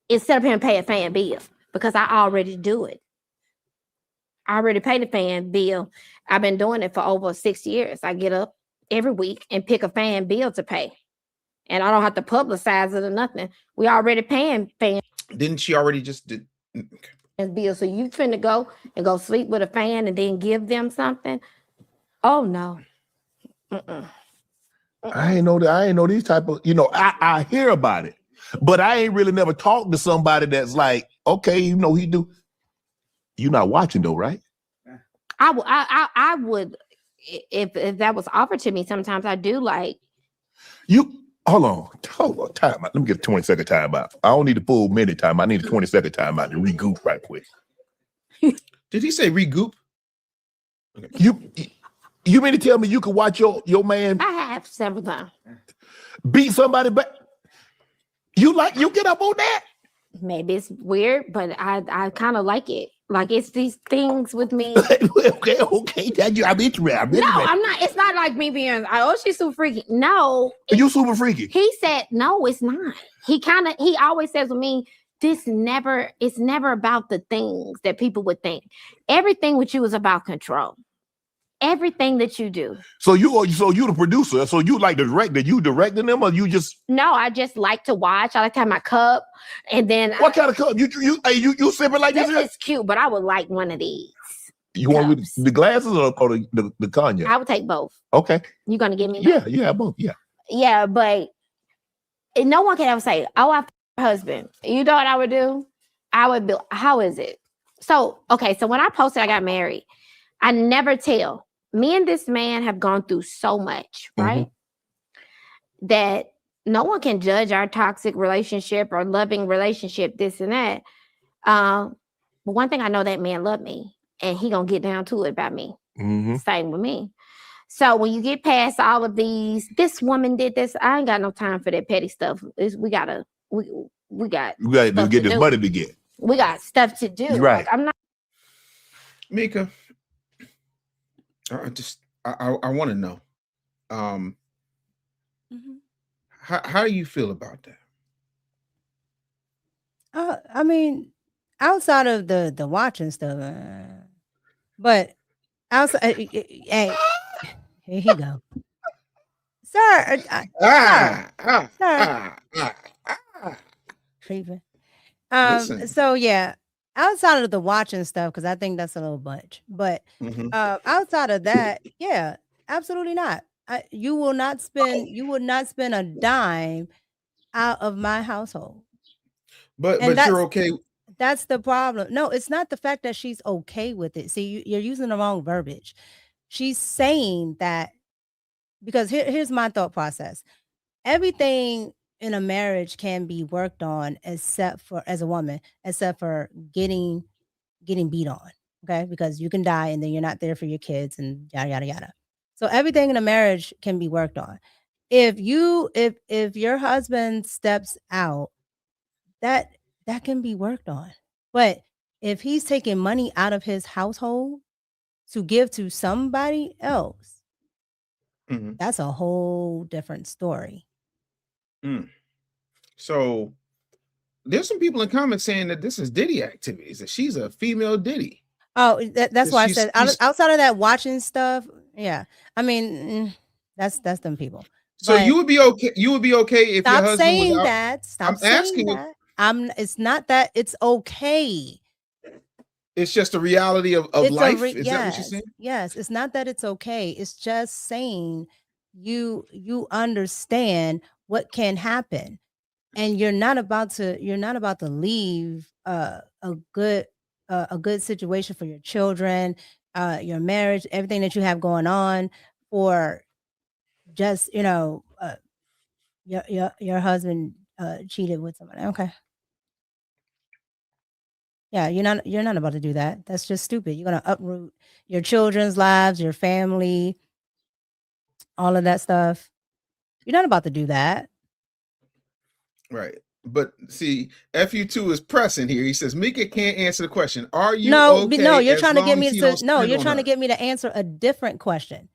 is sit up here and pay a fan bill because I already do it. I already paid the fan bill. I've been doing it for over 6 years. I get up every week and pick a fan bill to pay. And I don't have to publicize it or nothing. We already paying fan. Didn't she already just did? Bill. So you finna go sleep with a fan and then give them something? Oh no. I ain't know that. I ain't know these type of, I hear about it, but I ain't really never talked to somebody that's like, okay, he do. You're not watching though, right? I would if that was offered to me. Sometimes I do like you. Hold on, time out. Let me get a 20-second time out. I don't need a full minute time. I need a 20-second time out to regroup right quick. Did he say regroup? Okay. You mean to tell me you could watch your man? I have several times. Beat somebody back? You get up on that? Maybe it's weird, but I kind of like it. Like it's these things with me. okay. I'm interested. No, I'm not. It's not like me being, oh, she's super freaky. No. You super freaky. He said, no, it's not. He always says with me, it's never about the things that people would think. Everything with you is about control. Everything that you do. So you the producer. So you like the director. You directing them, or you just? No, I just like to watch. I like to have my cup, and then what kind of cup? You sipping like this? This is cute, but I would like one of these. You want with the glasses or the cognac? I would take both. Okay. You gonna give me? Yeah, both. Yeah. Yeah, but And no one can ever say, "Oh, I husband." You know what I would do? I would be, how is it? So, okay, so when I posted I got married, I never tell. Me and this man have gone through so much, right? That no one can judge our toxic relationship or loving relationship, this and that. But one thing I know, that man loved me, and he gonna get down to it about me. Same with me. So when you get past all of these, this woman did this. I ain't got no time for that petty stuff. We got You got to stuff get to this do. money to get. We got stuff to do. Right. Like, I'm not. Micah, I want to know, how do you feel about that? I mean, outside of the watching stuff, but outside, hey, here he go, sir, sir, creeping. Listen. So yeah, outside of the watching stuff, because I think that's a little much. But outside of that, yeah, absolutely not. You will not spend a dime out of my household. But And you're okay. That's the problem. No, it's not the fact that she's okay with it. See, you're using the wrong verbiage. She's saying that because here's my thought process. Everything in a marriage can be worked on except for, as a woman, except for getting beat on. Okay, because you can die and then you're not there for your kids and yada yada yada. So everything in a marriage can be worked on. If your husband steps out, that can be worked on. But if he's taking money out of his household to give to somebody else, that's a whole different story. So there's some people in comments saying that this is Diddy activities, that she's a female Diddy. Oh, that's why I said outside of that watching stuff. Yeah, I mean, that's them people. So you would be okay. You would be okay if your husband saying was out. that. Stop I'm saying asking that. It's not that it's okay. It's just a reality of life. Is that what you're saying? Yes, it's not that it's okay. It's just saying you understand what can happen, and you're not about to leave a good situation for your children, your marriage, everything that you have going on for just your husband cheated with somebody. Okay. Yeah, you're not about to do that. That's just stupid. You're gonna uproot your children's lives, your family, all of that stuff. You're not about to do that. Right. But see, FU2 is pressing here. He says, Micah can't answer the question. Are you okay? No, you're trying to get me to get me to answer a different question.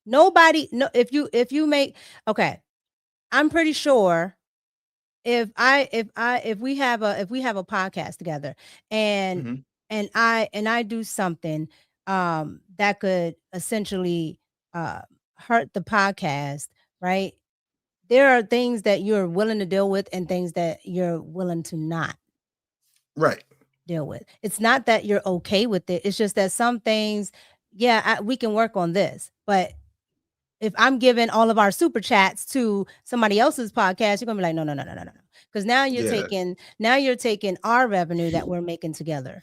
Nobody, no, if you make, okay, I'm pretty sure if we have a podcast together and I do something that could essentially hurt the podcast, right? There are things that you're willing to deal with and things that you're willing to not deal with. It's not that you're okay with it. It's just that some things, we can work on this, but if I'm giving all of our super chats to somebody else's podcast, you're gonna be like, no. Because now you're taking our revenue that we're making together,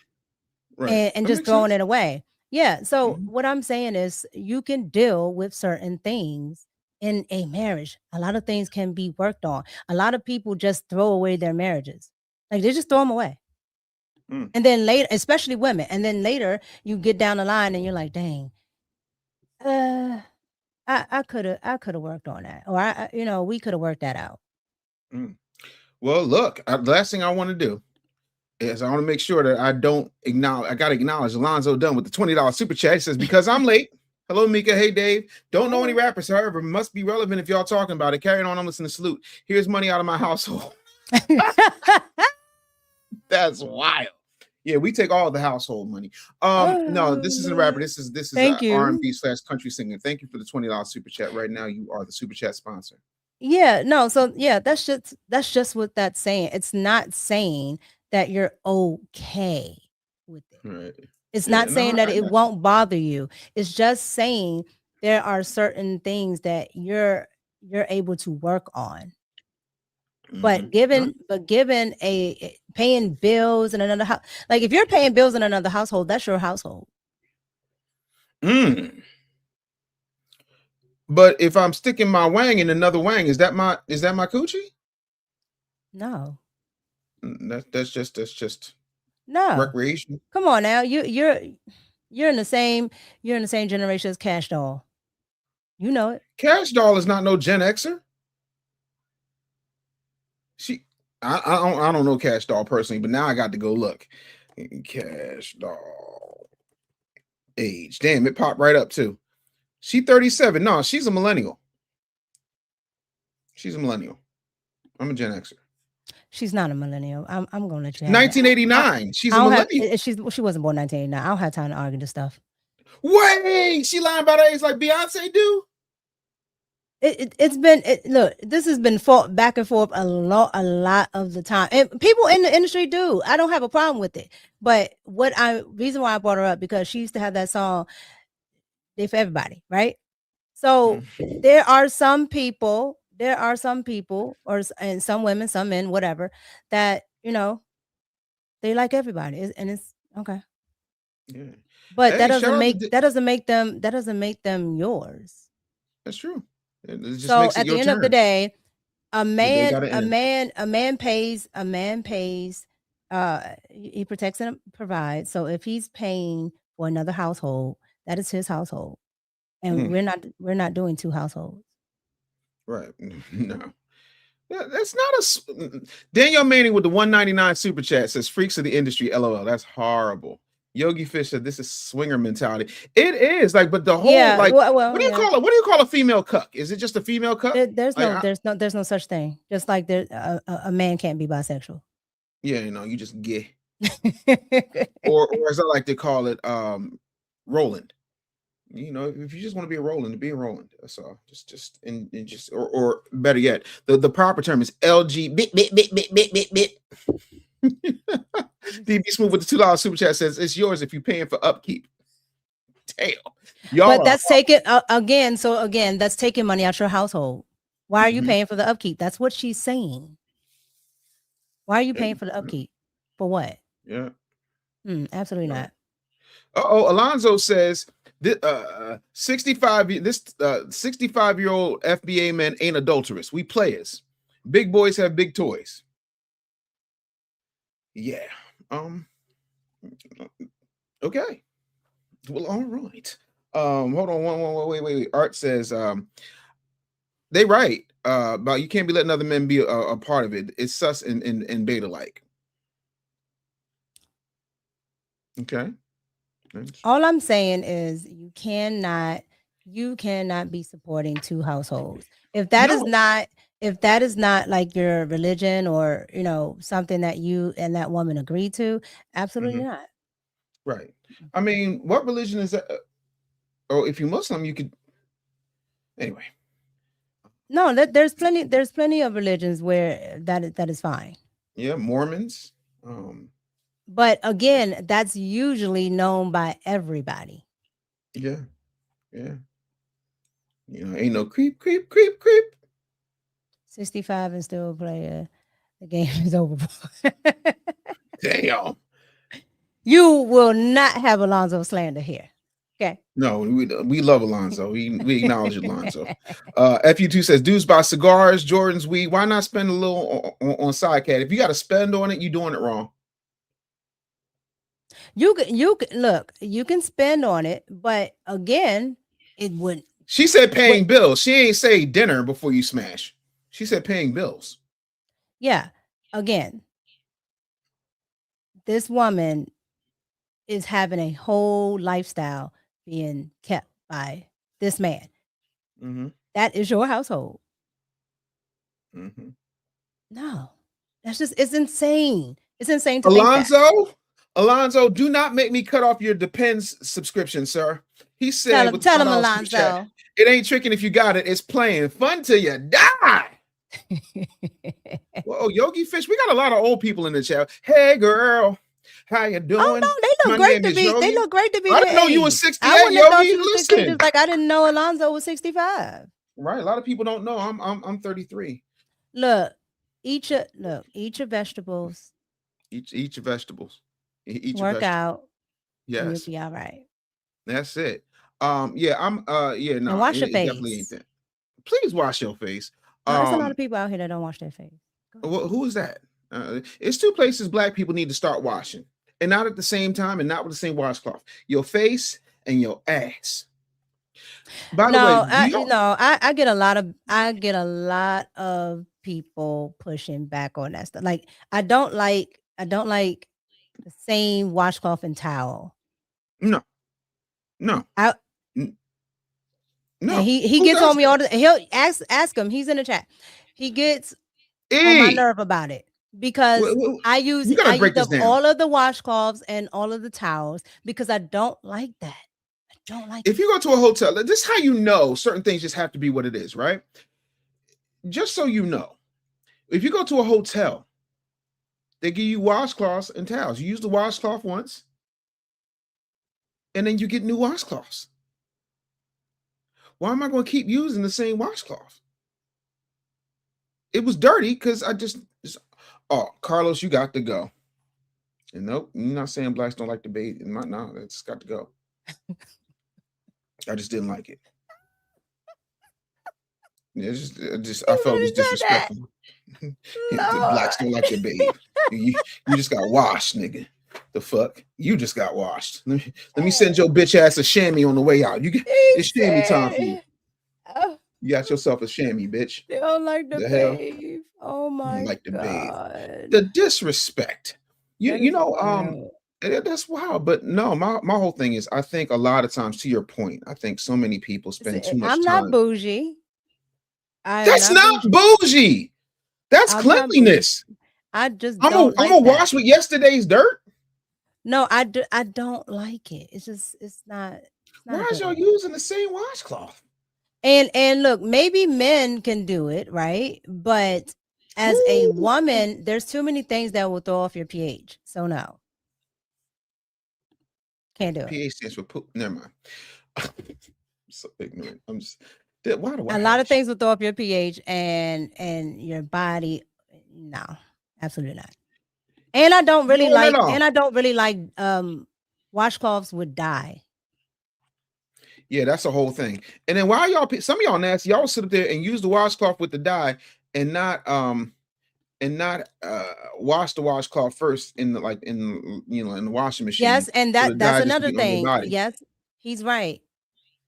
and just throwing it away. Yeah. So what I'm saying is you can deal with certain things in a marriage. A lot of things can be worked on. A lot of people just throw away their marriages. Like they just throw them away. And then later, especially women, and then later you get down the line and you're like, dang, I could have worked on that, or we could have worked that out. Well, look, the last thing I want to do is I want to make sure that I don't acknowledge. I got to acknowledge Alonzo Dunn with the $20 super chat. He says, because I'm late. Hello, Micah. Hey, Dave. Don't know any rappers, however, must be relevant if y'all talking about it. Carrying on, I'm listening to Salute. Here's money out of my household. That's wild. Yeah, we take all the household money. No, this isn't a rapper. This is R&B / country singer. Thank you for the $20 super chat. Right now, you are the super chat sponsor. Yeah, no, so yeah, that's just what that's saying. It's not saying that you're okay with it. Right. It's not saying that it won't bother you. It's just saying there are certain things that you're able to work on. But given a paying bills in another house, like if you're paying bills in another household, that's your household. But if I'm sticking my wang in another wang, is that my coochie? No. That's just No. recreation. Come on now. You're in the same generation as Cash Doll. You know it. Cash Doll is not no Gen Xer. I don't know Cash Doll personally, but now I got to go look. Cash Doll age. Damn, it popped right up too. She 37. No, she's a millennial. She's a millennial. I'm a Gen Xer. She's not a millennial. I'm gonna let you have 1989. She's a millennial. She wasn't born 1989. I don't have time to argue this stuff. Wait, she lying about her age like Beyonce do? Look, this has been fought back and forth a lot of the time, and people in the industry do. I don't have a problem with it, but reason why I brought her up, because she used to have that song, "They for Everybody," right? So there are some people, and some women, some men, whatever, that they like everybody, and it's okay. Yeah, but that doesn't make them yours. That's true. So at the end of the day, a man pays. He protects and provides. So if he's paying for another household, that is his household, and we're not doing two households. Right? No, that's not a. Daniel Manning with the $1.99 super chat says, "Freaks of the industry, LOL." That's horrible. Yogi Fish said, "This is swinger mentality." It is like, but the whole what do you call it? What do you call a female cuck? Is it just a female cuck? There's no such thing. Just like there, a man can't be bisexual. Yeah, you just gay. or as I like to call it, Roland. If you just want to be a Roland, be a Roland. That's all. Just or better yet, the proper term is LG bit. DB Smooth with the $2 super chat says, "It's yours if you're paying for upkeep." Damn, but that's taking again. So again, that's taking money out your household. Why are you paying for the upkeep? That's what she's saying. Why are you paying for the upkeep? For what? Yeah. Absolutely not. Alonzo says, 65 65-year-old FBA men ain't adulterous. We players. Big boys have big toys. Yeah. Okay. Well, all right. Hold on. Wait. Art says, they right about you can't be letting other men be a part of it. It's sus and beta like. Okay. All I'm saying is you cannot be supporting two households. If that is not like your religion or something that you and that woman agreed to, absolutely not. Right. I mean, what religion is that? Oh, if you're Muslim, you could. Anyway. No, there's plenty of religions where that is fine. Yeah, Mormons. But again, that's usually known by everybody. Yeah. Ain't no creep. 65 and still play the game is over. Damn. You will not have Alonzo slander here. Okay. No, we love Alonzo. We acknowledge Alonzo. FU2 says, "Dudes buy cigars, Jordans, weed. Why not spend a little on Sidecat? If you got to spend on it, you're doing it wrong." You can spend on it, but again, it wouldn't. She said paying bills. She ain't say dinner before you smash. She said paying bills. Yeah. Again, this woman is having a whole lifestyle being kept by this man. That is your household. No, it's insane. It's insane to think that. Alonzo, do not make me cut off your Depends subscription, sir. He said, tell him, Alonzo. It ain't tricking if you got it. It's playing fun till you die. Whoa, Yogi Fish, we got a lot of old people in the chat. Hey, girl, how you doing? Oh no, they look great to be. They look great to be. I didn't know you were 68. I wouldn't have thought you was 68. Like I didn't know Alonzo was 65. Right, a lot of people don't know. I'm 33. Look, eat your vegetables, Eat your vegetables. Eat your work vegetables. out, and you'll Yes, be all right. that's it. Yeah, yeah, And no, wash your it definitely ain't face. that. Please wash your face. No, there's a lot Um, of people out here that don't wash their face. Go ahead. who is that? It's two places black people need to start washing, and not at the same time, and not with the same washcloth. Your face and your ass. By the way, No, do you? I get a lot of people pushing back on that stuff. Like I don't like the same washcloth and towel. No, no, I n- and no. he Who gets does on me that? all the he'll ask him. He's in the chat. He gets on my Hey, nerve about it because you gotta I break use this up down. all of the washcloths and all of the towels because I don't like that. I don't like If it. you go to a hotel, this is how you know certain things just have to be what it is, right? Just so you know, if you go to a hotel, they give you washcloths and towels. You use the washcloth once, and then you get new washcloths. Why am I going to keep using the same washcloth? It was dirty because oh, Carlos, you got to go. And nope, you're not saying blacks don't like to bathe. No, it's got to go. I just didn't like it. It's I felt it was disrespectful. The blacks don't like to bathe. You just got washed, nigga. The fuck? You just got washed. Let me send your bitch ass a chamois on the way out. It's chamois time for you. Oh, You got yourself a chamois, bitch. they don't like to The hell? bathe. Oh You my like to bathe. god. The disrespect. That You is know, wild. that's wild. But no, my whole thing is I think a lot of times, to your point, I think so many people spend too much I'm not time. bougie. I am That's not not bougie. bougie. That's I'm not bougie. cleanliness. I just I'm don't gonna like that. wash with yesterday's dirt. No, I don't like it. It's not a Why is good y'all look. using the same washcloth? And look, maybe men can do it, right? But as a Who? woman, there's too many things that will throw off your pH. So no. Can't do it. PA stands for poop. Never mind. I'm so ignorant. Why do I A have lot of this? things will throw up your pH and your body. No, absolutely not. And I don't really No, like washcloths with dye. Yeah, that's the whole thing. And then why y'all? Some of y'all nasty. Y'all sit up there and use the washcloth with the dye, and not wash the washcloth first in the in the washing machine. Yes, and So the that's dye just another get on your thing. body. Yes, he's right.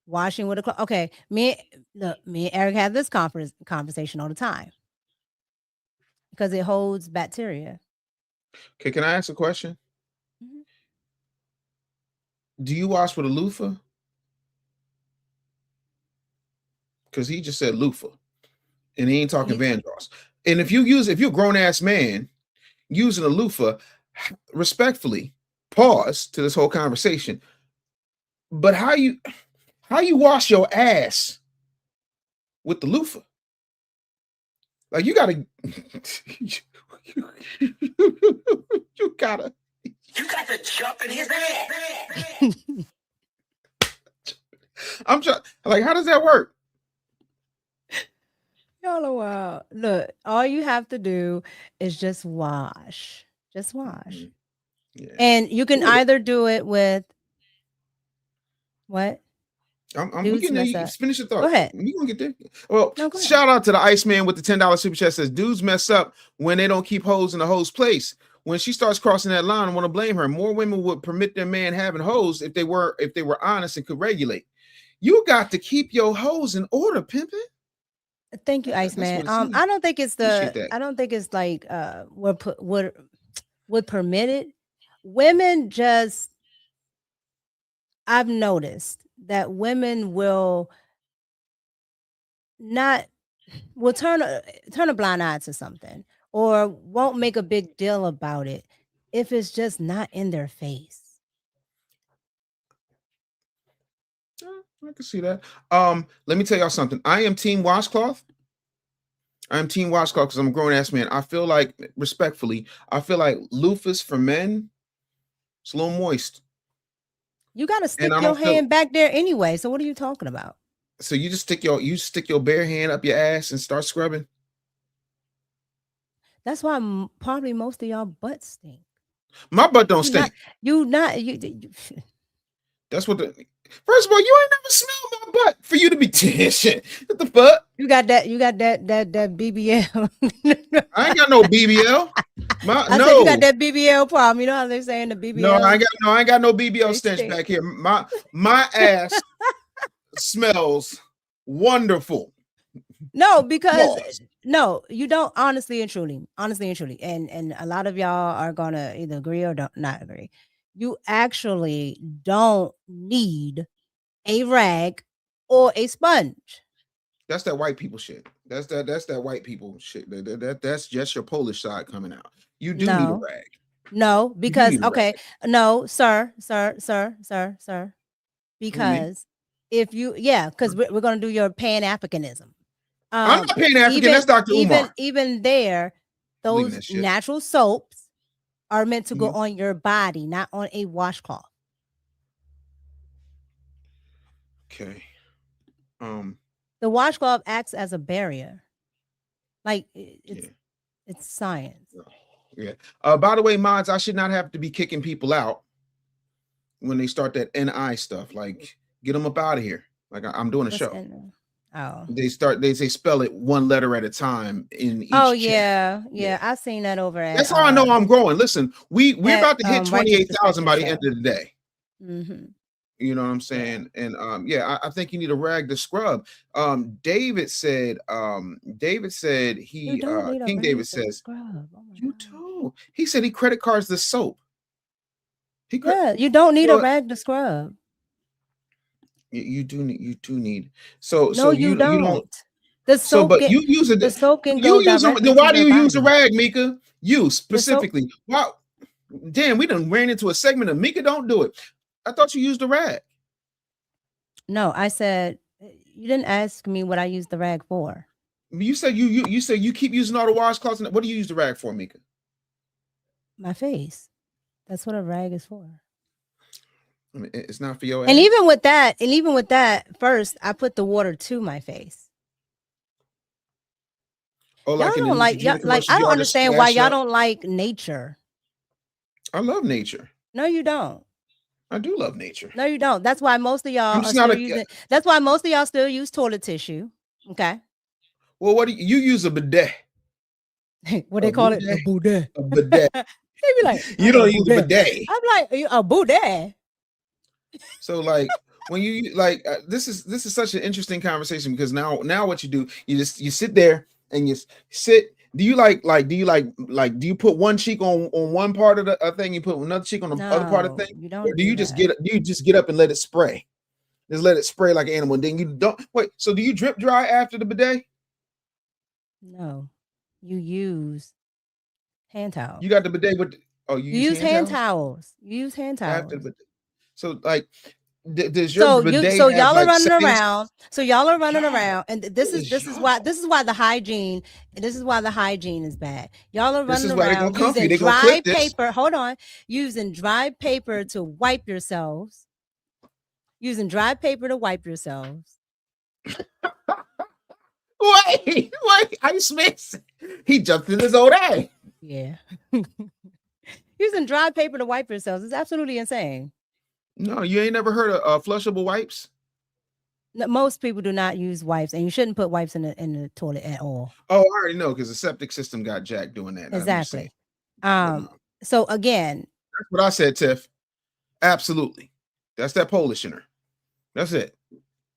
Washing with a cloth. Okay, me and Eric have this conversation all the time because it holds bacteria. Okay, can I ask a question? Mhm. Do you wash with a loofah? Because he just said loofah, and he ain't talking Vandross. And if you're a grown ass man using a loofah, respectfully, pause to this whole conversation. But how you wash your ass with the loofah? Like you gotta, you gotta. You got to jump in his ass. I'm trying. Like, how does that work? Y'all are wild. Look, all you have to do is just wash. Just wash. Yeah. And you can either do it with what? I'm Dudes getting there. mess You up. finish your thought. Go ahead. We gonna get there. Well, No, go ahead. shout out to the Iceman with the $10 super chat. Says dudes mess up when they don't keep hoes in the hoes place. When she starts crossing that line, I want to blame her. More women would permit their man having hoes if they were honest and could regulate. You got to keep your hoes in order, pimping. Thank you, Iceman. I don't think it's like would permit it. Women just I've noticed that women will turn a blind eye to something or won't make a big deal about it if it's just not in their face. I can see that. Let me tell y'all something. I am team washcloth. I'm team washcloth because I'm a grown ass man. I feel like, respectfully, loofahs for men, it's a little moist. You got to stick your hand back there anyway. So what are you talking about? So you just stick your bare hand up your ass and start scrubbing. That's why probably most of y'all butts stink. My butt don't You not, stink. you That's what the. First of all, you ain't never smelled my butt for you to be shit. What the fuck? you got that BBL. I ain't got no BBL. I said you got that BBL problem. You know how they're saying the BBL? No, I ain't got no BBL They stench stink. back here. My ass smells wonderful. No, because Pause. no, you don't. Honestly and truly, and a lot of y'all are gonna either agree or don't not agree. You actually don't need a rag or a sponge. That's that white people shit. That's that white people shit. That's just your Polish side coming out. You do need a No, rag. no, You do because need a okay, rag. no, sir, Who, me? because if you because we're gonna do your Pan Africanism. I'm not Pan African. That's Dr. Umar. Even there, I believe in those that shit. natural soaps are meant to go Mhm. on your body, not on a washcloth. Okay. The washcloth acts as a barrier. Like Yeah. it's science. Yeah. By the way, mods, I should not have to be kicking people out when they start that NI stuff. Like, get them up out of here. Like I'm doing a What's show. Oh. They spell it one letter at a time in each. Oh chat. yeah. I've seen that over at. That's how I know I'm growing. Listen, we're at, about to hit Righteous 28,000 by the Perspective end of the day. Mm-hmm. You know what I'm saying? And yeah, I think you need a rag to scrub. David said he You don't need a King rag David to says scrub. Oh my you God. too. He said he credit cards the soap. Yeah, you don't need a Well, rag to scrub. you do need so No, you you don't. The So, soap but you use it. the soap can You go use it. directly Then to why do your you use a body. rag, Mika? You The soap, specifically. Wow. Damn, we done ran into a segment of Mika. Don't do it. I thought you used a rag. no, I said you didn't ask me what I used the rag for. You said you said you keep using all the washcloths. What do you use the rag for, Mika? My face. That's what a rag is for. I mean, it's not for your And ass. even with that, first I put the water to my face. Oh, Y'all like in the don't like Neutrogena y'all, like commercials, I you don't all just understand why splash y'all up. don't like nature. I love nature. No, you don't. I do love nature. No, you don't. That's why most of y'all I'm are just not still a. using. That's why most of y'all still use toilet tissue. Okay. Well, what do you use a bidet? What they call it? A bidet. A bidet. They be like, You don't use a bidet. I'm like, a bidet. So like when you like this is such an interesting conversation because now what you do, you sit there and you sit. Do you do you put one cheek on one part of the thing, you put another cheek on the other part of the thing, You or don't do you that. just get up and let it spray? Just let it spray like an animal. And then you don't wait. So do you drip dry after the bidet? No, you use hand towels. You got the bidet with you use hand towels? You use hand towels. After the bidet. So like does your bidet so have y'all are like running settings? around. So y'all are running around, and this is why the hygiene. This is why the hygiene is bad. Y'all are This running is why they're gonna around comfy. using They're gonna dry clip this. paper. Hold on, using dry paper to wipe yourselves. Using dry paper to wipe yourselves. Wait, Ice Mix. He jumped in his old ass. Yeah. Using dry paper to wipe yourselves is absolutely insane. No, you ain't never heard of flushable wipes? No, most people do not use wipes, and you shouldn't put wipes in the toilet at all. Oh, I already know because the septic system got jacked doing that. Exactly. So again, that's what I said, Tiff. Absolutely. That's that Polish in her. That's it.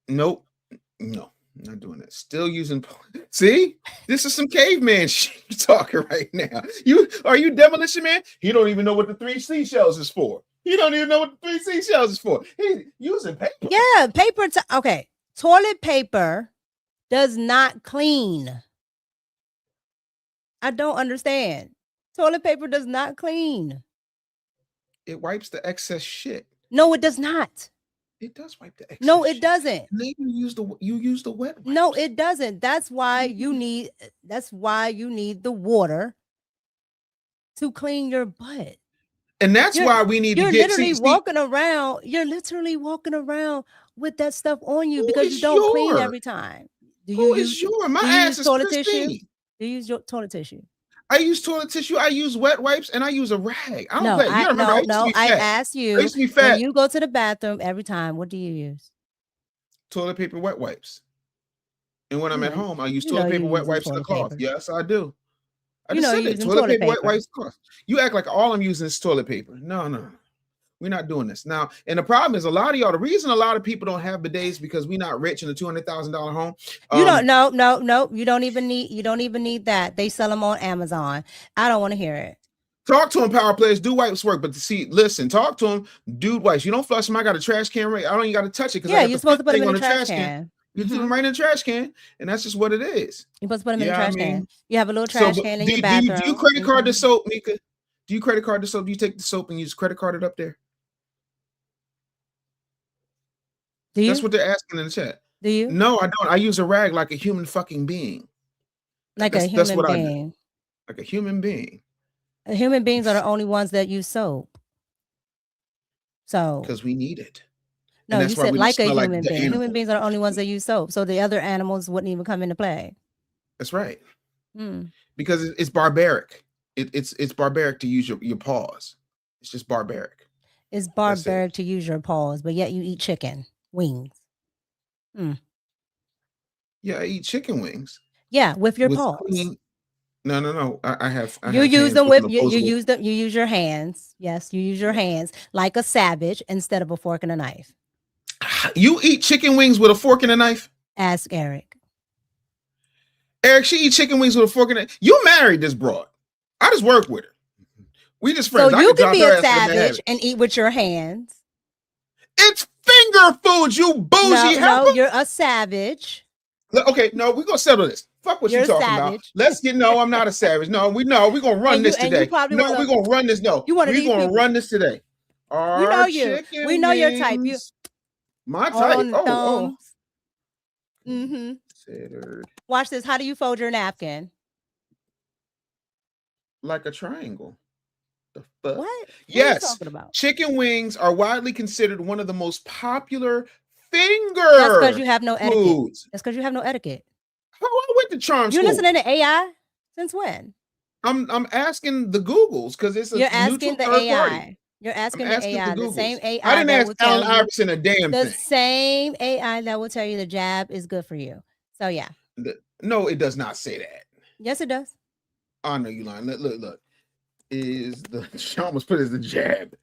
Nope. No, not doing that. Still using. See, this is some caveman shit you're talking right now. Are you demolition man? He don't even know what the 3 seashells is for. He don't even know what the 3 seashells is for. He's using paper. Yeah, paper. Okay, toilet paper does not clean. I don't understand. Toilet paper does not clean. It wipes the excess shit. No, it does not. It does wipe the excess. No, it doesn't. Maybe you use the wet wipes. No, it doesn't. That's why you need the water to clean your butt. And that's why we need to get. You're literally walking around with that stuff on you because you don't clean every time. Who is your? My ass is toilet pristine. tissue? Do you use your toilet tissue? I use toilet tissue. I use wet wipes, and I use a rag. I don't No, play. You remember? I used to be I fat. asked I you used to be when fat. you go to the bathroom every time. What do you use? Toilet paper, wet wipes. And when I'm You at know, home, I use you know toilet paper, you're wet using wipes, and a toilet cloth. paper. Yes, I do. I You just know said you're it. using Toilet toilet paper, wet paper. wipes, cloth. You act like all I'm using is toilet paper. No. We're not doing this now. And the problem is, a lot of y'all. The reason a lot of people don't have bidets because we're not rich in a $200,000 home. You don't. No. You don't even need that. They sell them on Amazon. I don't want to hear it. Talk to them, power players. Do wipes work? But listen. Talk to them. Dude, wipes. You don't flush them. I got a trash can right. I don't even got to touch it because I got You're the supposed to put them thing in on the the trash trash can. can. You do them right in the trash can, and that's just what it is. You're supposed to put them in the trash can. You have a little So, trash can in do your you bathroom. credit card the soap, Mika? Do you credit card the soap? Do you take the soap and use credit card it up there? Do you? That's what they're asking in the chat. Do you? No, I don't. I use a rag like a human fucking being. Like a human being. Like a human being. Human beings are the only ones that use soap. So because we need it. No, you said like a human being. Human beings are the only ones that use soap. So the other animals wouldn't even come into play. That's right. Because it's barbaric. It's barbaric to use your paws. It's just barbaric. It's barbaric to use your paws, but yet you eat chicken wings. Yeah, I eat chicken wings. Yeah, with your paws. No. I have use them with you use them. You use your hands. Yes, you use your hands like a savage instead of a fork and a knife. You eat chicken wings with a fork and a knife? Ask Eric. Eric, she eats chicken wings with a fork and a knife. You married this broad. I just work with her. We just friends. So you can be a savage and eat with your hands. It's finger food, you bougie helper. No, you're a savage. Okay, no, we're gonna settle this. Fuck what you're talking about. Let's get I'm not a savage. No, we're gonna run this today. We're gonna run this. No, we're gonna run this today. You know we know your type. My type. Watch this. How do you fold your napkin? Like a triangle. The fuck? What? Yes. What are you talking about? Chicken wings are widely considered one of the most popular finger. That's because you have no etiquette. That's because you have no etiquette. How I went to charm school. You listening to AI? Since when? I'm asking the Googles because it's a You're asking the AI. Party. You're asking the AI. The same AI. I didn't ask Allen Iverson a damn thing. The same AI that will tell you the jab is good for you. So yeah. No, it does not say that. Yes, it does. I know you lying. Look. Is the Sean was put as the jab.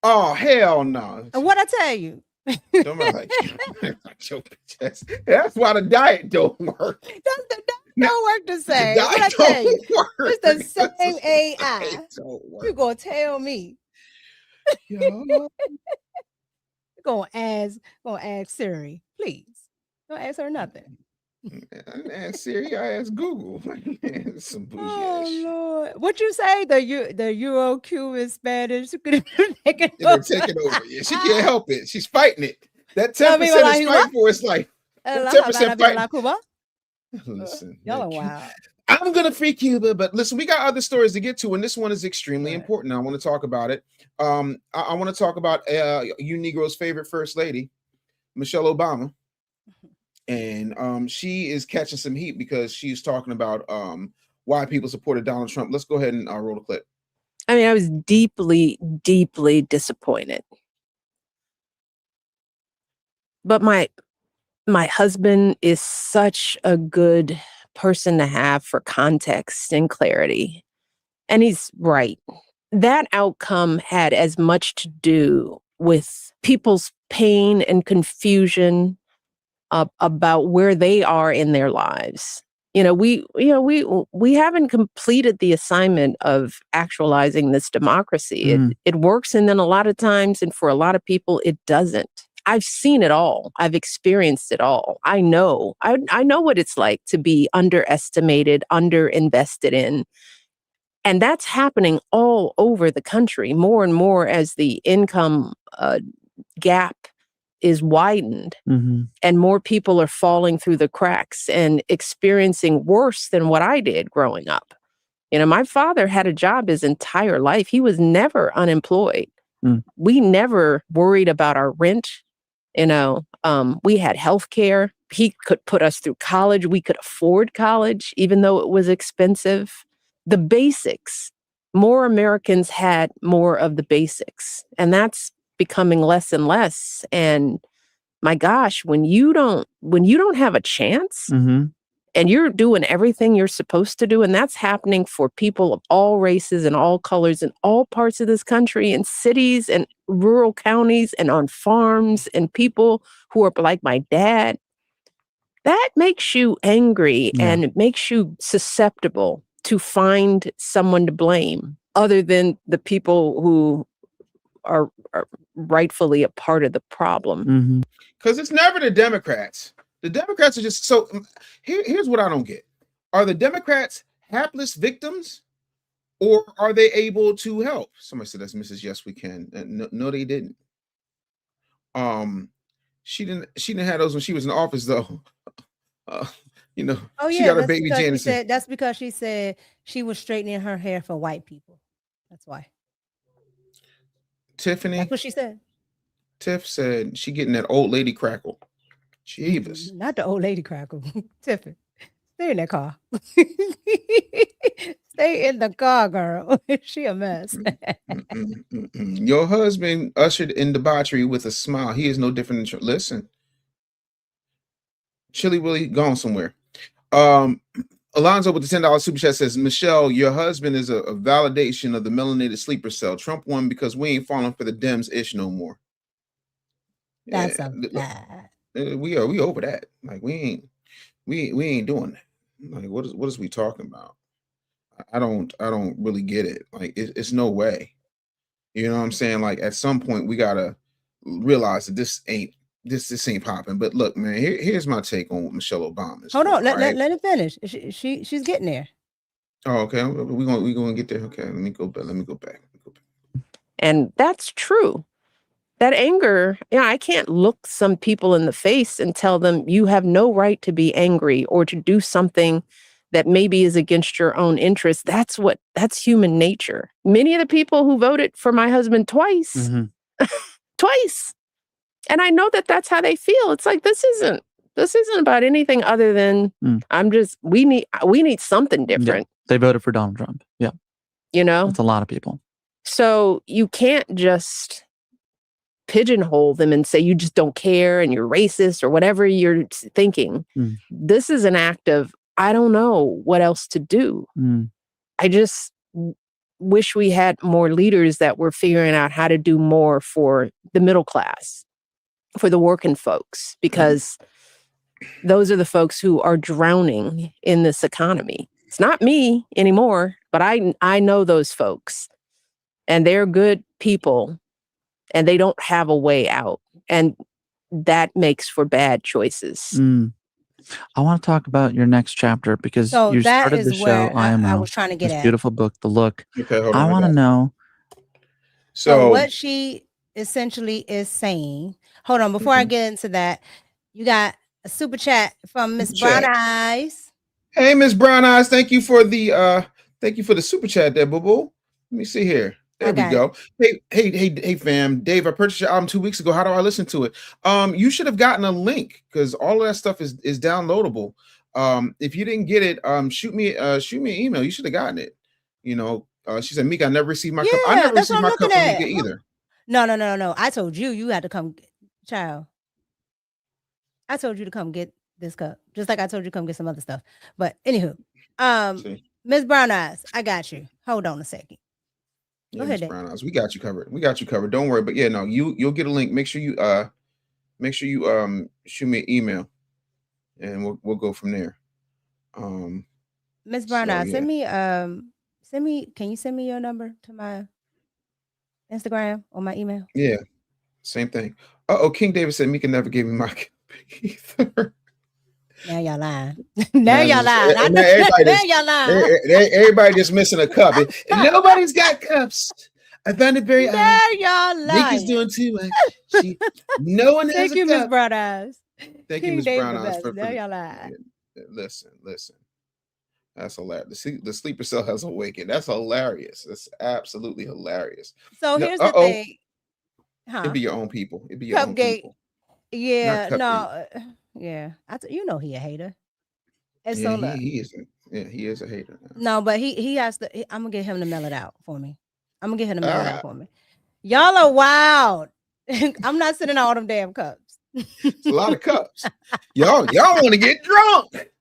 Oh hell no! What I tell you? Don't like that's why the diet don't work. Don't work the same. What I tell you? It's the same AI. You gonna tell me? You're gonna ask Siri, please. Don't ask her nothing. I didn't ask Siri. I asked Google. Some bougie oh Lord! What you say? The Euro, Cuban, Spanish. They're taking over. Yeah, she can't help it. She's fighting it. That 10% is fighting for its life. 10% fighting. Listen, y'all are wild. I'm gonna free Cuba, but listen, we got other stories to get to, and this one is extremely important. I want to talk about it. I want to talk about you Negro's favorite first lady, Michelle Obama. And she is catching some heat because she's talking about why people supported Donald Trump. Let's go ahead and roll the clip. I mean, I was deeply, deeply disappointed. But my husband is such a good person to have for context and clarity. And he's right. That outcome had as much to do with people's pain and confusion about where they are in their lives. We haven't completed the assignment of actualizing this democracy. It works, and then a lot of times, and for a lot of people, it doesn't. I've seen it all. I've experienced it all. I know what it's like to be underestimated, underinvested in. And that's happening all over the country, more and more as the income gap is widened, and more people are falling through the cracks and experiencing worse than what I did growing up. My father had a job his entire life. He was never unemployed. We never worried about our rent. You know, we had health care. He could put us through college. We could afford college, even though it was expensive. The basics. More Americans had more of the basics, and that's becoming less and less. And my gosh, when you don't have a chance, and you're doing everything you're supposed to do, and that's happening for people of all races and all colors in all parts of this country, in cities and rural counties and on farms, and people who are like my dad, that makes you angry and it makes you susceptible to find someone to blame other than the people who are rightfully a part of the problem. Because it's never the Democrats. The Democrats are just so. Here's what I don't get: are the Democrats hapless victims, or are they able to help? Somebody said that's Mrs. Yes, we can. No, they didn't. She didn't have those when she was in office, though. You know, Oh she yeah, got her that's baby because she Janice. said that's because she said she was straightening her hair for white people. That's why. Tiffany. That's what she said. Tiff said she getting that old lady crackle. Jeebus. Not the old lady crackle. Tiffany, stay in that car. Stay in the car, girl. She a mess. Your husband ushered in debauchery with a smile. He is no different than listen. Chili Willie gone somewhere. Alonzo with the $10 super chat says, Michelle, your husband is a validation of the melanated sleeper cell. Trump won because we ain't falling for the Dems ish no more. That's a bad. We over that. Like we ain't doing that. Like what is we talking about? I don't really get it. Like it's no way. You know what I'm saying? Like at some point we gotta realize that this ain't popping. But look, man, here's my take on what Michelle Obama is. Hold on, let it finish. She's getting there. Oh, okay. We're gonna get there. Okay, let me go back. And that's true. That anger, I can't look some people in the face and tell them you have no right to be angry or to do something that maybe is against your own interests. That's human nature. Many of the people who voted for my husband twice, twice. And I know that that's how they feel. It's like, this isn't about anything other than we need something different. Yeah, they voted for Donald Trump. Yeah. You know? That's a lot of people. So you can't just pigeonhole them and say you just don't care and you're racist or whatever you're thinking. This is an act of, I don't know what else to do. I just wish we had more leaders that were figuring out how to do more for the middle class, for the working folks, because those are the folks who are drowning in this economy. It's not me anymore, but I know those folks, and they're good people, and they don't have a way out, and that makes for bad choices. I want to talk about your next chapter because you started the show IMO. I was trying to get this at. beautiful book, The Look. Okay, hold on. I want to know. So what she essentially is saying. Hold on, before I get into that, you got a super chat from Miss Brown Eyes. Hey, Miss Brown Eyes, thank you for the super chat there, boo boo. Let me see here. There we go. Hey, fam. Dave, I purchased your album 2 weeks ago. How do I listen to it? You should have gotten a link because all of that stuff is downloadable. If you didn't get it, shoot me an email. You should have gotten it. You know, she said, Micca, I never received my cup. I never received my cup from Micca either. No. I told you had to come, child. I told you to come get this cup, just like I told you to come get some other stuff. But anywho, Miss Brown Eyes, I got you. Hold on a second. Go ahead, Brown Eyes. We got you covered. Don't worry. But yeah, no, you'll get a link. Make sure you shoot me an email, and we'll go from there. Miss Brown Eyes, send me. Can you send me your number to my Instagram or my email? Yeah, same thing. King David said Micca never gave me my cup either. Now y'all lying. Now y'all lying. Everybody just missing a cup. Nobody's got cups. I found it very now y'all lying. Micca's doing too much. No one has a cup. Thank you, Miss Brown Eyes. Thank you, Miss Brown Eyes. Now y'all lying. Listen. That's hilarious. The sleeper cell has awakened. That's hilarious. That's absolutely hilarious. So here's the thing. It'd be your own people. It'd be your own people. Yeah, cut beef. no, yeah. You know he a hater. And Yeah, so look, he is. He is a hater. no, but he has to. I'm gonna get him to mail it out for me. I'm gonna get him to mail it out Ah, for me. Y'all are wild. I'm not sending out them damn cups. it's a lot of cups. Y'all want to get drunk.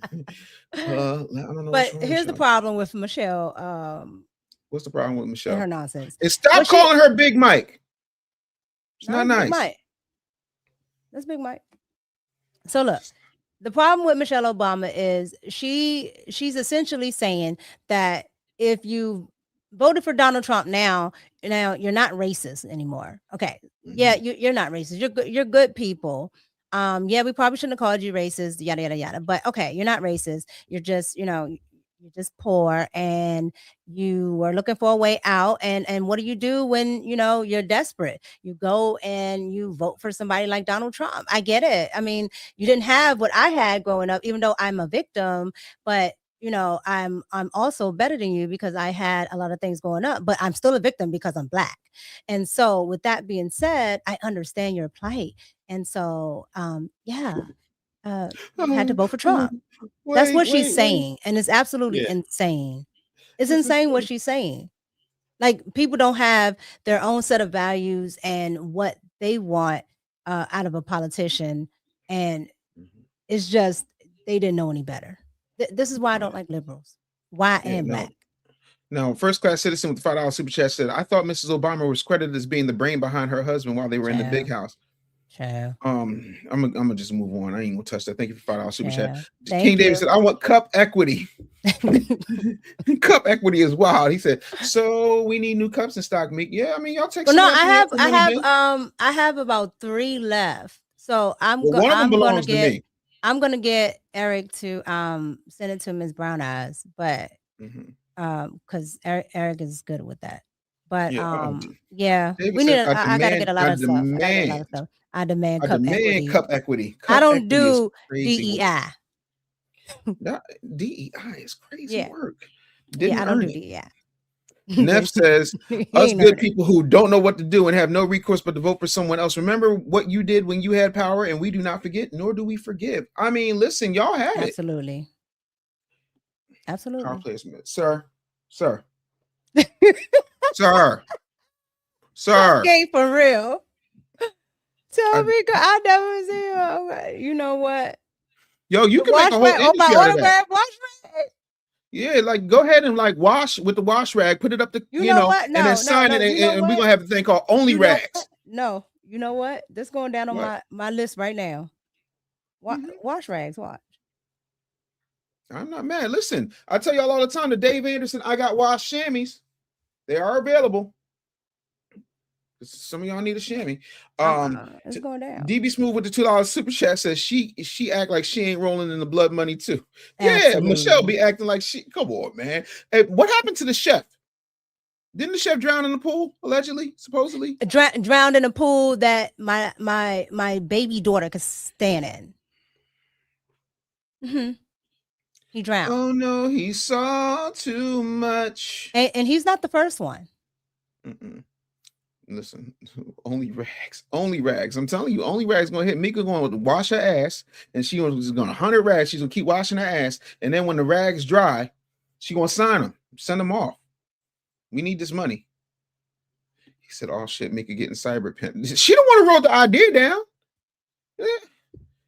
I don't know. But here's the problem with Micheal. What's the problem with And Micheal? her nonsense. And stop calling her Big Mike. It's not nice. Big Mike. That's Big Mike. So look, the problem with Michelle Obama is she's essentially saying that if you voted for Donald Trump now you're not racist anymore. Okay. Yeah, you're not racist. You're good people. Yeah, we probably shouldn't have called you racist, yada yada yada. But okay, you're not racist. You're just, you're just poor and you were looking for a way out. And what do you do when you're desperate? You go and you vote for somebody like Donald Trump. I get it. I mean, you didn't have what I had growing up, even though I'm a victim, but I'm also better than you because I had a lot of things going up, but I'm still a victim because I'm Black. And so with that being said, I understand your plight. And so you had to vote for Trump. That's what she's saying. And it's absolutely insane. It's insane what she's saying. Like, people don't have their own set of values and what they want out of a politician. And it's just, they didn't know any better. This is why I don't like liberals. Why I am Black. No, first class citizen with the $5 super chat said, I thought Mrs. Obama was credited as being the brain behind her husband while they were in the big house. I'm gonna just move on. I ain't gonna touch that. Thank you for $5 super chat. King David said, I want cup equity. Cup equity is wild. He said, so we need new cups in stock, Meek. Yeah, I mean, y'all take. Well, no, I have about 3 left. So I'm gonna get Eric to send it to Ms. Brown Eyes, but because Eric is good with that. But we need. I gotta get a lot of stuff. I demand cup equity. I don't do DEI. DEI is crazy work. I don't do DEI. Neff says, us good people who don't know what to do and have no recourse but to vote for someone else. Remember what you did when you had power, and we do not forget, nor do we forgive. I mean, listen, y'all had it. Absolutely. Car placement. Sir. Sir. Okay, for real. Tell me, I never see you. You know what? Yo, you can make a whole industry out of that. Yeah, like go ahead and like wash with the wash rag, put it up to and then sign it, and we're gonna have a thing called only rags. No, you know what? This going down on my list right now. Wash rags, watch. I'm not mad. Listen, I tell y'all all the time, the Dave Anderson I got wash chamois. They are available. Some of y'all need a chamois. It's going down. DB Smooth with the $2 super chat says she act like she ain't rolling in the blood money too. Absolutely. Yeah, Michelle be acting like she. Come on, man. Hey, what happened to the chef? Didn't the chef drown in the pool allegedly, supposedly? Drowned in a pool that my baby daughter could stand in. He drowned. Oh no, he saw too much. And he's not the first one. Listen, only rags. I'm telling you, only rags gonna hit. Mika going to wash her ass, and she was gonna 100 rags. She's gonna keep washing her ass, and then when the rags dry, she gonna sign them, send them off. We need this money. He said, "Oh shit, Mika getting cyber pimped." She don't want to roll the idea down. Yeah,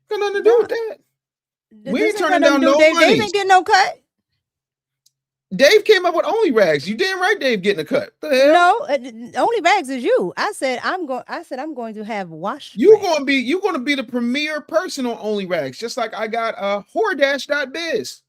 got nothing to do with that. We ain't turning down no money. Dave ain't getting no cut. Dave came up with only rags. You damn right, Dave getting a cut. No, only rags is you. I said I'm going to have wash. You're gonna be the premier person on only rags, just like I got Hordash.biz.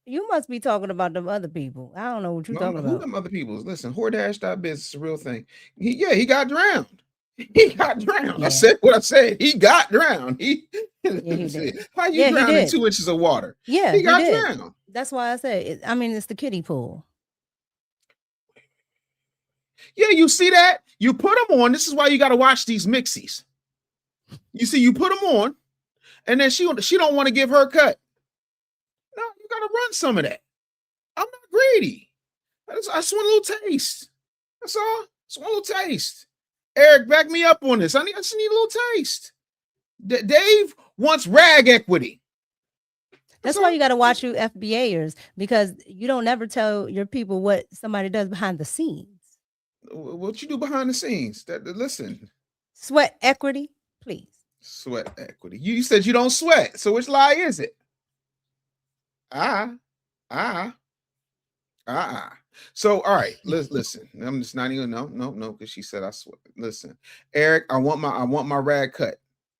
You must be talking about them other people. I don't know what you're talking about. Who them other people? Listen, Hordash.biz is a real thing. He got drowned. He got drowned. Yeah. I said what I said. He got drowned. He did. How you drown in 2 inches of water? Yeah, he got drowned. That's why I say I mean, it's the kiddie pool. Yeah, you see that? You put them on. This is why you got to watch these mixies. You see, you put them on, and then she don't want to give her cut. No, you got to run some of that. I'm not greedy. I just want a little taste. That's all. Just want a little taste. Eric, back me up on this. I just need a little taste. Dave wants rag equity. That's why you got to watch you FBAers, because you don't never tell your people what somebody does behind the scenes. What you do behind the scenes? Listen. Sweat equity, please. Sweat equity. You said you don't sweat. So which lie is it? So all right, listen. I'm just not even no, because she said I sweat. Listen, Eric, I want my rag cut.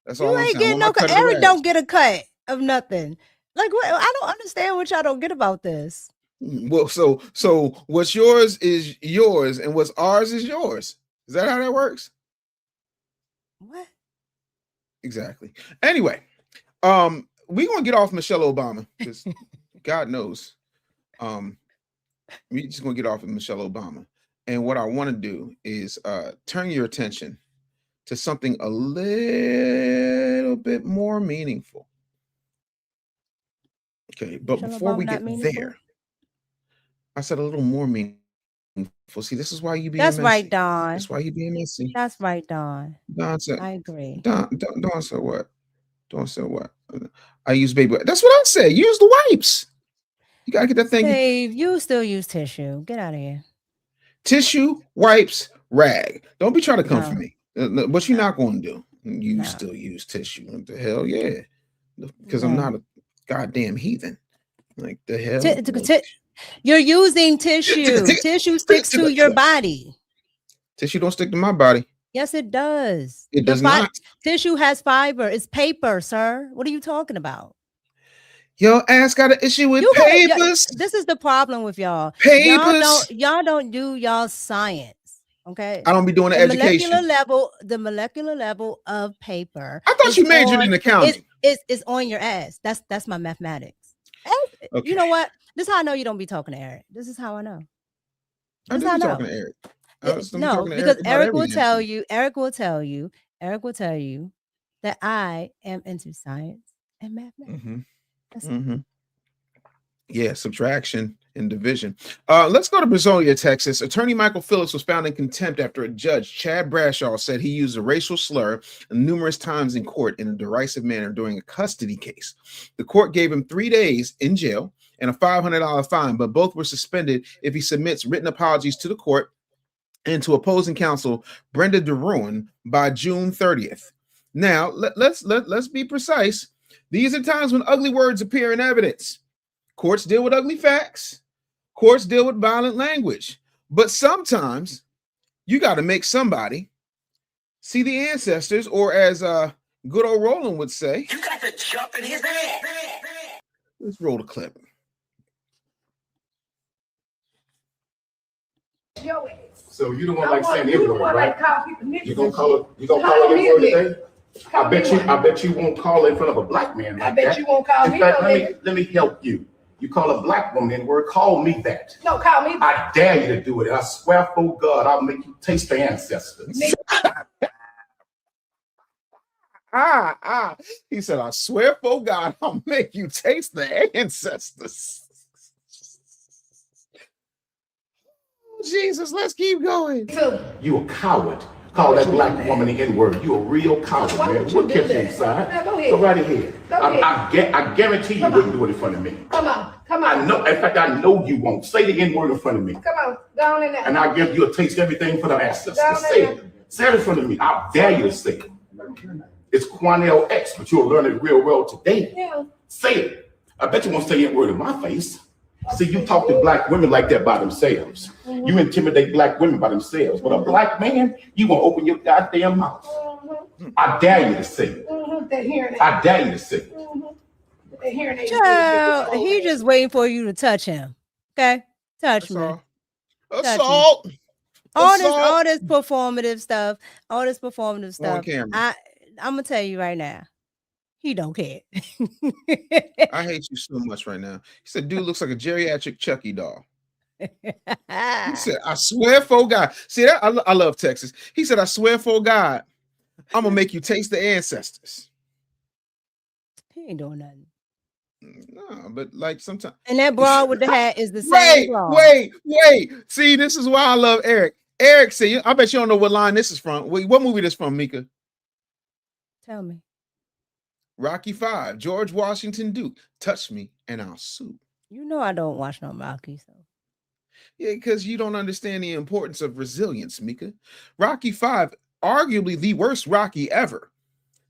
That's all I'm saying. You ain't getting no cut. Eric don't get a cut of nothing. Like, what? I don't understand what y'all don't get about this. Well, so what's yours is yours, and what's ours is yours. Is that how that works? What? Exactly. Anyway, we're gonna get off Michelle Obama because God knows. We're just gonna get off of Michelle Obama. And what I want to do is turn your attention to something a little bit more meaningful. Okay, but Michelle before Obama we get there, I said a little more meaningful. See, this is why you being messy. Right, Don. That's why you being messy. That's right, Don. Don said, I agree. Don said what? Don said what? I use baby. That's what I said. Use the wipes. You gotta get that thing. Dave, you still use tissue. Get out of here. Tissue, wipes, rag. Don't be trying to come for me. What you're not going to do. You still use tissue. What the hell? Yeah. Because I'm not a goddamn heathen. Like the hell? You're using tissue. Tissue sticks to your body. Tissue don't stick to my body. Yes, it does. It does not. Tissue has fiber. It's paper, sir. What are you talking about? Your ass got an issue with papers. This is the problem with y'all. Papers. Y'all don't do y'all science. Okay. I don't be doing the education. The molecular level of paper. I thought you majored in accounting. It's on your ass. That's my mathematics. Okay. You know what? This is how I know you don't be talking to Eric. This is how I know. This is how I know. Talking to Eric. No, because Eric will tell you. Eric will tell you that I am into science and mathematics. Mm-hmm. Yeah, subtraction and division. Let's go to Brazoria, Texas. Attorney Micheal Phillips was found in contempt after a judge, Chad Brashaw, said he used a racial slur numerous times in court in a derisive manner during a custody case. The court gave him 3 days in jail and a $500 fine, but both were suspended if he submits written apologies to the court and to opposing counsel Brenda DeRuin by June 30th. Now, let's be precise. These are times when ugly words appear in evidence. Courts deal with ugly facts. Courts deal with violent language. But sometimes you got to make somebody see the ancestors, or as good old Roland would say, you got to jump in his ass. Let's roll the clip. So you don't want like saying N-word, right? You gonna call it N-word today? I bet you won't call it in front of a black man like that. I bet you won't call me. Let me help you. You call a black woman N-word, call me that. No, call me. I dare you to do it. I swear for God, I'll make you taste the ancestors. He said, I swear for God, I'll make you taste the ancestors. Jesus, let's keep going. You a coward. Call that black woman the N-word. You a real coward, man. We'll catch you inside. Go right ahead. I guarantee you wouldn't do it in front of me. Come on. I know. In fact, I know you won't. Say the N-word in front of me. Come on. Go on in there. And I'll give you a taste of everything for the ancestors. Say it. Say it in front of me. I dare you to say it. It's Quanell X, but you'll learn it real well today. Yeah. Say it. I bet you won't say the N-word in my face. See, you talk to black women like that by themselves. Mm-hmm. You intimidate black women by themselves. But a black man, you won't open your goddamn mouth. Mm-hmm. I dare you to say it. Mm-hmm. I dare you to say it. Mm-hmm. Child, he just waiting for you to touch him. Okay? Touch me. Assault. All this performative stuff. I'm going to tell you right now. He don't care. I hate you so much right now. He said, dude looks like a geriatric Chucky doll. He said, I swear for God. See that? I love Texas. He said, I swear for God, I'm going to make you taste the ancestors. He ain't doing nothing. No, but like sometimes. And that broad with the hat is the same. Wait. See, this is why I love Eric. Eric said, I bet you don't know what line this is from. What movie this from, Mika? Tell me. Rocky 5, George Washington Duke, touch me and I'll sue. You know I don't watch no Rocky, so. Yeah, because you don't understand the importance of resilience, Micah. Rocky 5, arguably the worst Rocky ever,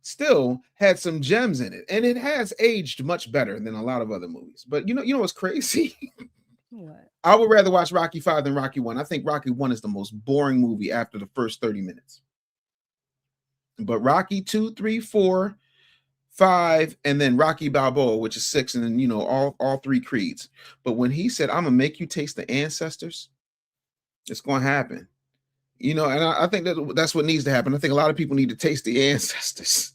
still had some gems in it, and it has aged much better than a lot of other movies. But you know what's crazy? What? I would rather watch Rocky 5 than Rocky 1. I think Rocky 1 is the most boring movie after the first 30 minutes. But Rocky 2, 3, 4, 5, and then Rocky Balboa, which is 6, and then all three creeds. But when he said, "I'm gonna make you taste the ancestors," it's gonna happen. And I think that's what needs to happen. I think a lot of people need to taste the ancestors.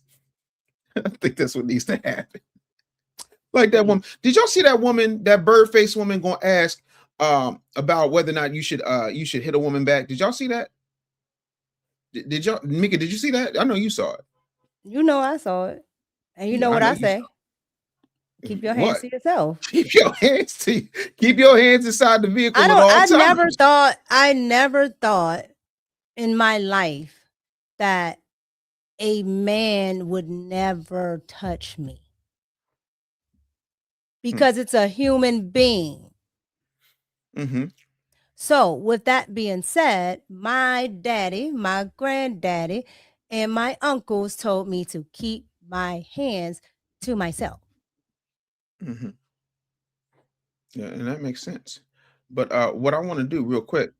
I think that's what needs to happen. Like that woman. Did y'all see that woman, that bird-faced woman, gonna ask about whether or not you should hit a woman back? Did y'all see that? Did y'all, Micah? Did you see that? I know you saw it. You know I saw it, and you know what I say. Keep your hands to yourself. Keep your hands inside the vehicle. I never thought in my life that a man would never touch me, because it's a human being. Mm-hmm. So with that being said, my daddy, my granddaddy, and my uncles told me to keep my hands to myself. Mm-hmm. Yeah, and that makes sense. But what I want to do real quick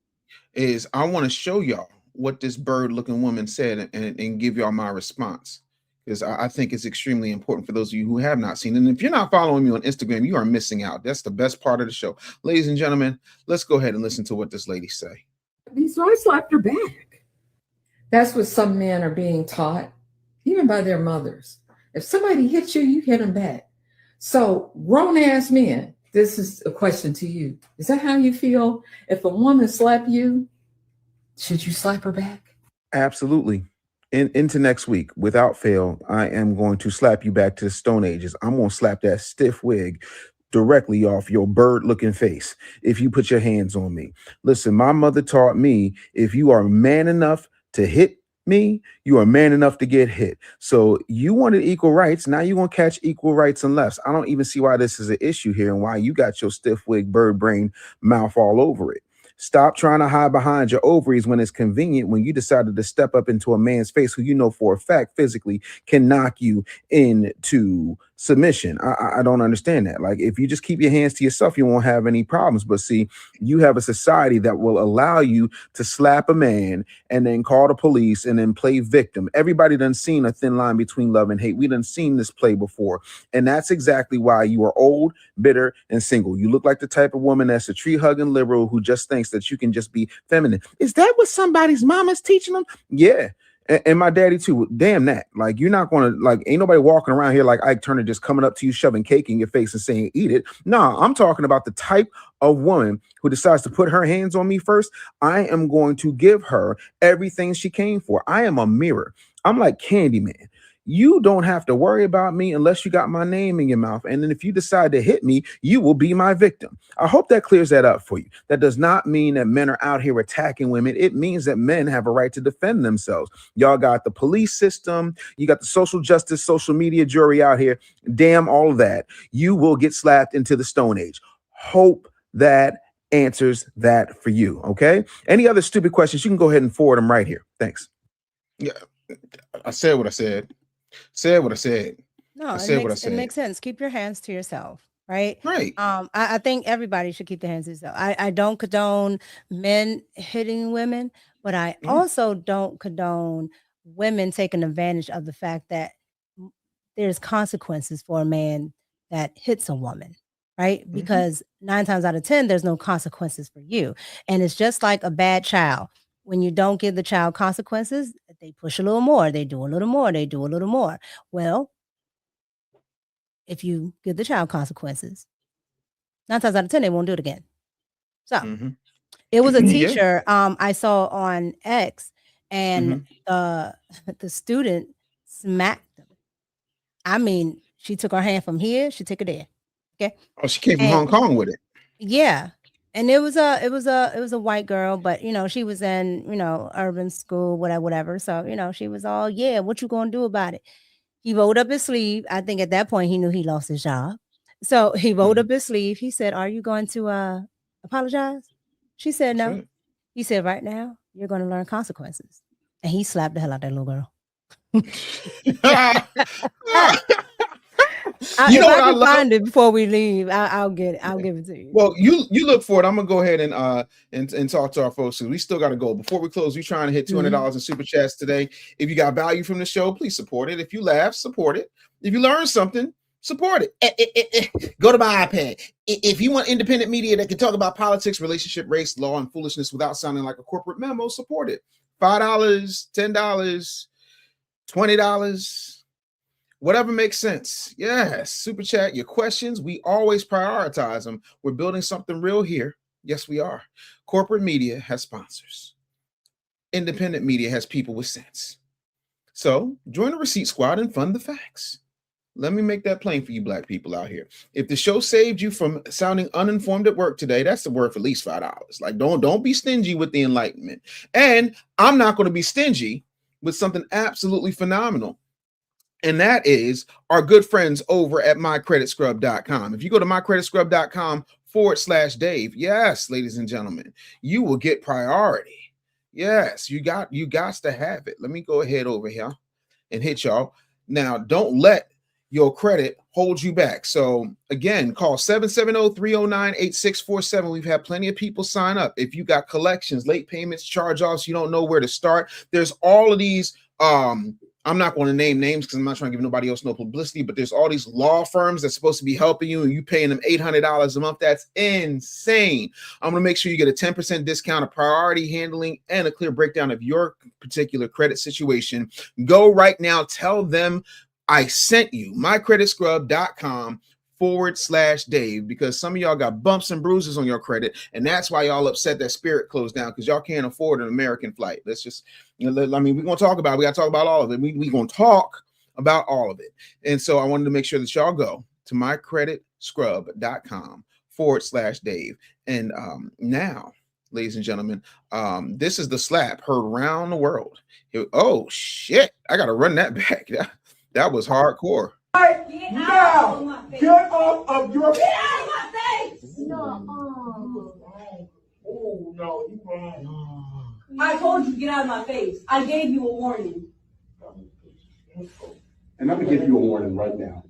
is I want to show y'all what this bird-looking woman said and give y'all my response, because I think it's extremely important for those of you who have not seen it. And if you're not following me on Instagram, you are missing out. That's the best part of the show. Ladies and gentlemen, let's go ahead and listen to what this lady say. So I slapped her back. That's what some men are being taught, even by their mothers. If somebody hits you, you hit them back. So grown-ass men, this is a question to you. Is that how you feel? If a woman slap you, should you slap her back? Absolutely. Into next week, without fail, I am going to slap you back to the Stone Ages. I'm going to slap that stiff wig directly off your bird-looking face if you put your hands on me. Listen, my mother taught me, if you are man enough to hit me, you are man enough to get hit. So you wanted equal rights. Now you're going to catch equal rights and lefts. I don't even see why this is an issue here and why you got your stiff wig bird brain mouth all over it. Stop trying to hide behind your ovaries when it's convenient, when you decided to step up into a man's face who you know for a fact physically can knock you into submission. I don't understand that. Like, if you just keep your hands to yourself, you won't have any problems. But see, you have a society that will allow you to slap a man and then call the police and then play victim. Everybody done seen a thin line between love and hate. We done seen this play before. And that's exactly why you are old, bitter, and single. You look like the type of woman that's a tree-hugging liberal who just thinks that you can just be feminine. Is that what somebody's mama's teaching them? Yeah. And my daddy too. Damn that. Like, you're not going to, like, ain't nobody walking around here like Ike Turner just coming up to you, shoving cake in your face and saying, eat it. No, I'm talking about the type of woman who decides to put her hands on me first. I am going to give her everything she came for. I am a mirror. I'm like Candyman. You don't have to worry about me unless you got my name in your mouth. And then if you decide to hit me, you will be my victim. I hope that clears that up for you. That does not mean that men are out here attacking women. It means that men have a right to defend themselves. Y'all got the police system. You got the social justice, social media jury out here. Damn all of that. You will get slapped into the Stone Age. Hope that answers that for you. Okay. Any other stupid questions, you can go ahead and forward them right here. Thanks. Yeah. I said what I said. Said what I said. No, it makes sense. Keep your hands to yourself, right? Right. I think everybody should keep their hands to themselves. I don't condone men hitting women, but I also don't condone women taking advantage of the fact that there's consequences for a man that hits a woman, right? Because 9 times out of 10, there's no consequences for you. And it's just like a bad child. When you don't give the child consequences, they push a little more, they do a little more, they do a little more. Well, if you give the child consequences, 9 times out of 10, they won't do it again. So it was a teacher I saw on X, and the student smacked them. I mean, she took her hand from here, she took it there. Okay. Oh, she came from Hong Kong with it. Yeah. And it was a white girl, but she was in, urban school, whatever. So, she was all, yeah, what you gonna do about it? He rolled up his sleeve. I think at that point he knew he lost his job. So he rolled up his sleeve. He said, "Are you going to apologize?" She said, "No." Right. He said, "Right now, you're going to learn consequences." And he slapped the hell out of that little girl. You know if what I I can love? find it before we leave, I'll get it. I'll give it to you. Well, you look for it. I'm gonna go ahead and talk to our folks. We still got to go. Before we close, we're trying to hit $200 in super chats today. If you got value from the show, please support it. If you laugh, support it. If you learn something, support it. Go to my iPad. If you want independent media that can talk about politics, relationship, race, law, and foolishness without sounding like a corporate memo, support it. $5, $10, $20. Whatever makes sense. Yes. Super chat your questions. We always prioritize them. We're building something real here. Yes, we are. Corporate media has sponsors. Independent media has people with sense. So join the receipt squad and fund the facts. Let me make that plain for you black people out here. If the show saved you from sounding uninformed at work today, that's worth at least $5. Like, don't be stingy with the enlightenment. And I'm not going to be stingy with something absolutely phenomenal. And that is our good friends over at mycreditscrub.com. If you go to mycreditscrub.com/Dave, yes, ladies and gentlemen, you will get priority. Yes, you got to have it. Let me go ahead over here and hit y'all. Now, don't let your credit hold you back. So again, call 770-309-8647. We've had plenty of people sign up. If you got collections, late payments, charge-offs, you don't know where to start, there's all of these I'm not going to name names because I'm not trying to give nobody else no publicity, but there's all these law firms that's supposed to be helping you and you paying them $800 a month. That's insane. I'm going to make sure you get a 10% discount, a priority handling, and a clear breakdown of your particular credit situation. Go right now. Tell them I sent you. mycreditscrub.com/Dave, because some of y'all got bumps and bruises on your credit, and that's why y'all upset that Spirit closed down, because y'all can't afford an American flight. Let's just, we're gonna talk about it. We gotta talk about all of it. We're gonna talk about all of it. And so I wanted to make sure that y'all go to mycreditscrub.com/Dave. And now, ladies and gentlemen, this is the slap heard around the world. Oh shit, I gotta run that back. That was hardcore. Get off of your face. Get out of my face! No. Oh, no, you wrong. I told you to get out of my face. I gave you a warning. And I'm going to give you a warning right now.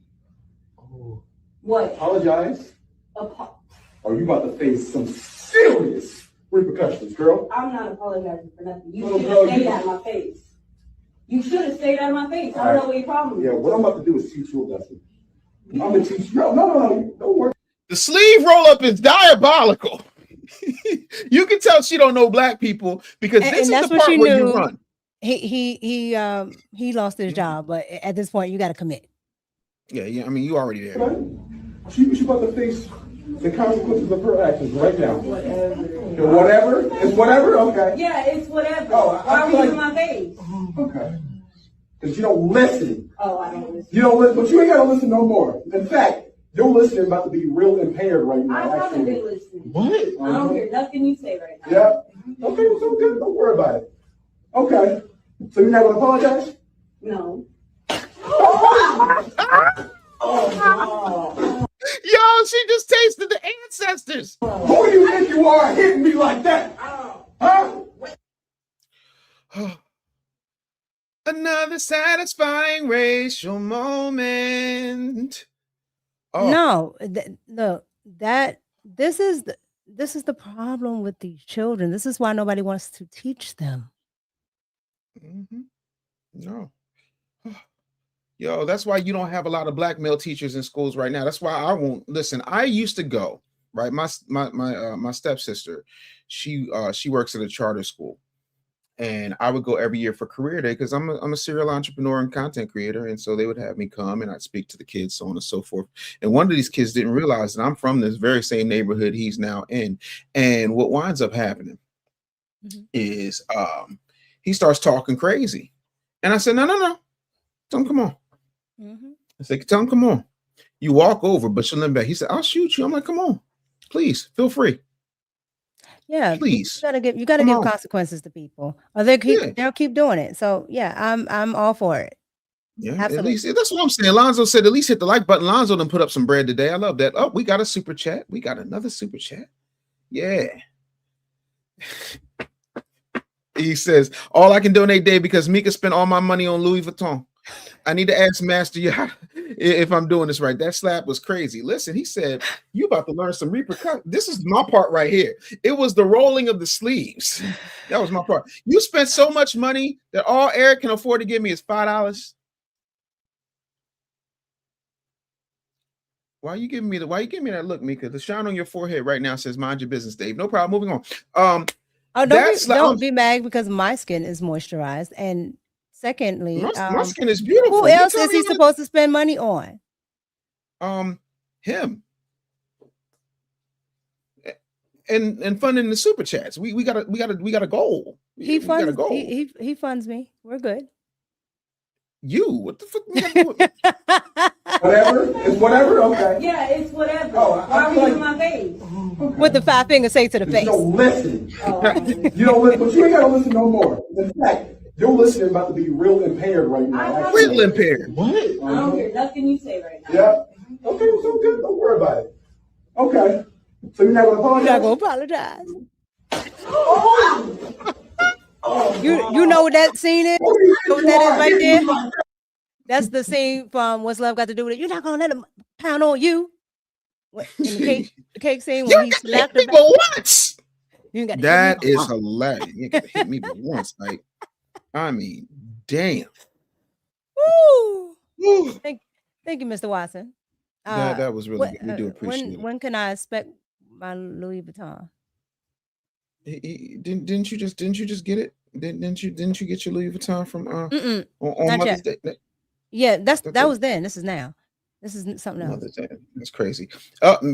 What? Apologize. Or you about to face some serious repercussions, girl. I'm not apologizing for nothing. You No, should girl, have stayed out of my face. You should have stayed out of my face. I don't know what your problem is. Yeah, what I'm about to do is teach you a lesson. I'm going to teach you. No, don't worry. The sleeve roll up is diabolical. You can tell she don't know black people, because this is the part where you run. He lost his job, but at this point you got to commit. Yeah. I mean, you already there. She about to face the consequences of her actions right now. Whatever. It's whatever. Okay. Yeah, it's whatever. Oh, why are you in my face? Okay. Because you don't listen. Oh, I don't listen. You don't listen, but you ain't got to listen no more. In fact, your listening about to be real impaired right now. I haven't been listening. What? I don't hear nothing you say right now. Yeah. Okay, well, so good. Don't worry about it. Okay. So you're not going to apologize? No. Yo, she just tasted the ancestors. Who do you think you are hitting me like that? Huh? Another satisfying racial moment. Oh. No, this is the problem with these children. This is why nobody wants to teach them. No. Yo, that's why you don't have a lot of black male teachers in schools right now. That's why I won't listen. I used to go, right? My stepsister, she works at a charter school, and I would go every year for career day because I'm a serial entrepreneur and content creator, and so they would have me come and I'd speak to the kids, so on and so forth. And one of these kids didn't realize that I'm from this very same neighborhood he's now in, and what winds up happening is he starts talking crazy, and I said, no, tell him come on. I said, tell him come on. You walk over, but you'll never back. He said, I'll shoot you. I'm like, come on, please, feel free. Yeah, please. You gotta give consequences to people, or they'll keep doing it. So yeah, I'm all for it. Yeah, Absolutely. at least that's what I'm saying. Lonzo said, at least hit the like button. Lonzo done put up some bread today. I love that. Oh, we got a super chat. We got another super chat. Yeah. He says, all I can donate, Dave, because Micah spent all my money on Louis Vuitton. I need to ask Master if I'm doing this right. That slap was crazy. Listen, he said, you about to learn some repercussions. This is my part right here. It was the rolling of the sleeves. That was my part. You spent so much money that all Eric can afford to give me is $5. Why you giving me that look, Micah? The shine on your forehead right now says mind your business, Dave. No problem. Moving on. Don't be mad because my skin is moisturized. And secondly, my skin is beautiful. Who else is he supposed to spend money on? Him. And funding the super chats. We got a goal. He funds me. We're good. You, what the fuck? Whatever. It's whatever. Okay. Yeah, it's whatever. Why are you in my face? With the 5 finger say to the face. You don't listen. You don't listen, but you ain't gotta listen no more. In fact, your listening about to be real impaired right now. Real impaired. What? I don't hear nothing you say right now. Yeah. Okay, so good. Don't worry about it. Okay. So you're not gonna apologize? You're not gonna apologize. You know what that scene is? You know what that is right there? That's the scene from What's Love Got to Do with It. You're not gonna let him pound on you. In the cake scene when he slapped her once. That is hilarious. You gotta hit me but once. Like, I mean, damn. Woo. Thank you, Mr. Watson. That was really good. We do appreciate it. When can I expect my Louis Vuitton? Didn't you just get it? Didn't you get your Louis Vuitton from on Mother's Day? Yeah, that was then. This is now. This is something else. That's crazy.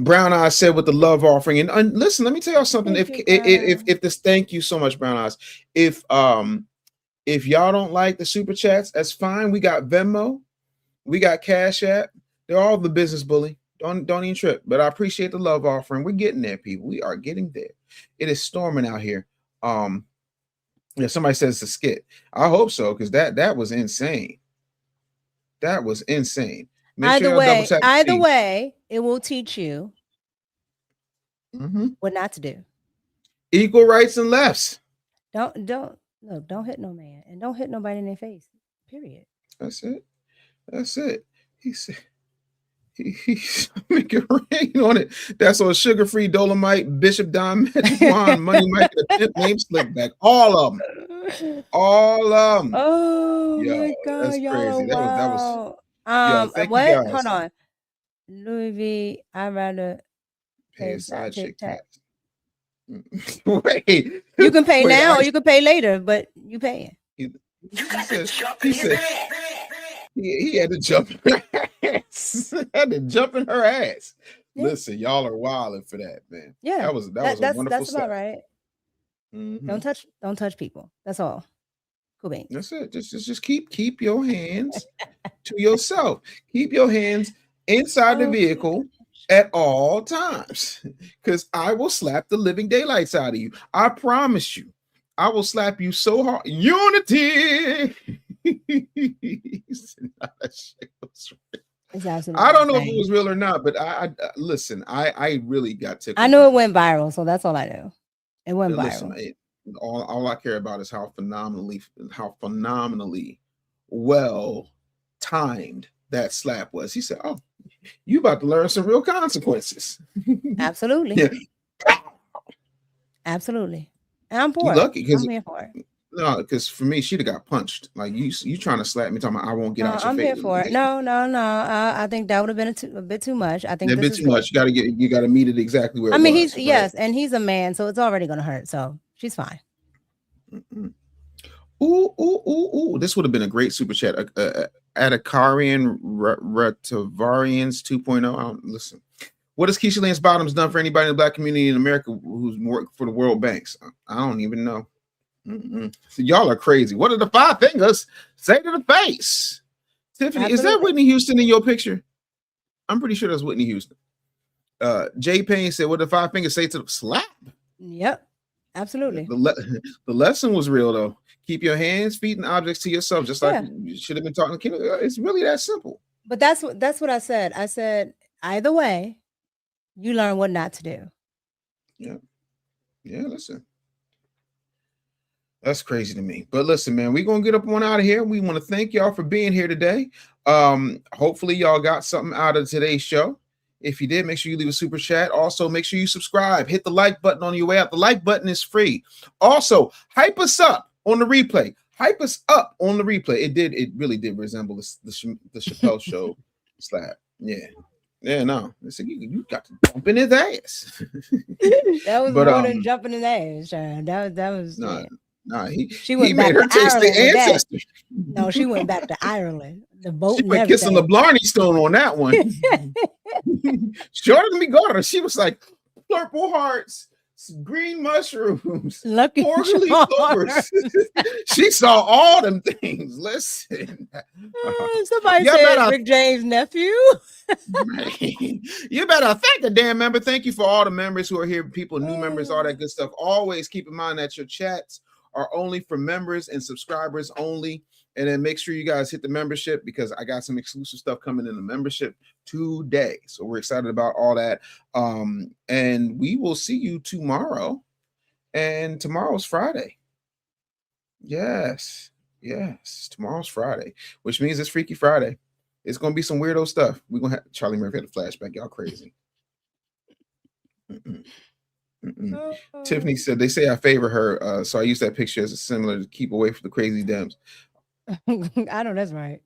Brown Eyes said with the love offering, and listen, let me tell y'all something. If this, thank you so much, Brown Eyes. If y'all don't like the super chats, that's fine. We got Venmo, we got Cash App. They're all the business bully. Don't even trip. But I appreciate the love offering. We're getting there, people. We are getting there. It is storming out here. Yeah, somebody says it's a skit. I hope so, because that was insane. That was insane. Either way, it will teach you what not to do. Equal rights and lefts. Don't hit no man, and don't hit nobody in their face. Period. That's it. He said he's make it rain on it. That's on sugar-free Dolomite, Bishop Don Magic Wand, Money Mike, the name slick back. All of them. Oh my God, that's crazy. That was what? Hold on. Louis V. I'd rather pay a side chick tax. Wait. You can pay now or you can pay later, but you paying. He had to jump in her ass. Yeah. Listen, y'all are wilding for that, man. Yeah. That was a wonderful that's step. about right. Mm-hmm. Don't touch people. That's all. Cool beans. That's it. Just keep your hands to yourself. Keep your hands inside the vehicle at all times, because I will slap the living daylights out of you. I promise you. I will slap you so hard. Unity. I don't know if it was real or not, but I listen. I really got tickled. I knew it went viral, so that's all I know. It went viral. All I care about is how phenomenally well timed that slap was. He said, "Oh, you about to learn some real consequences." Absolutely. Yeah. Absolutely. And I'm for lucky it. I'm here for it. No, because for me, she'd have got punched. Like you trying to slap me, talking about I won't get out your face. I'm here for it. No. I think that would have been a bit too much. I think a bit too much. You got to meet it exactly where. I mean, he's right? And he's a man, so it's already going to hurt. So she's fine. Ooh! This would have been a great super chat. Atacarian Retavarians 2.0. Listen. What has Keisha Lance Bottoms done for anybody in the Black community in America who's worked for the World Banks? I don't even know. So y'all are crazy. What are the 5 fingers say to the face? Tiffany, Absolutely. Is that Whitney Houston in your picture? I'm pretty sure that's Whitney Houston. Jay Payne said, what do the 5 fingers say to the slap? Yep. Absolutely. The lesson was real, though. Keep your hands, feet, and objects to yourself, just like you should have been talking to kids. It's really that simple. But that's what I said. I said either way, you learn what not to do. Yeah. Listen. That's crazy to me. But listen, man, we're gonna get up on out of here. We want to thank y'all for being here today. Hopefully y'all got something out of today's show. If you did, make sure you leave a super chat. Also, make sure you subscribe. Hit the like button on your way out. The like button is free. Also, hype us up on the replay. Hype us up on the replay. It really did resemble the Chappelle show slap. Yeah, no. Listen, you got to jump in his ass. That was more than jumping in the ass, child. That was he made her taste the ancestor. No, she went back to Ireland. The boat. She went kissing the Blarney Stone on that one. Shorter than me, daughter. She was like purple hearts, green mushrooms, lucky clovers. She saw all them things. Listen, somebody said Rick James' nephew. You better thank the damn member. Thank you for all the members who are here, people, new members, all that good stuff. Always keep in mind that your chats are only for members and subscribers only. And then make sure you guys hit the membership, because I got some exclusive stuff coming in the membership today. So we're excited about all that. And we will see you tomorrow. And tomorrow's Friday. Yes. Tomorrow's Friday, which means it's Freaky Friday. It's going to be some weirdo stuff. We're going to have Charlie Murphy had a flashback. Y'all crazy. Tiffany said, they say I favor her. So I use that picture as a similar to keep away from the crazy Dems. I know that's right.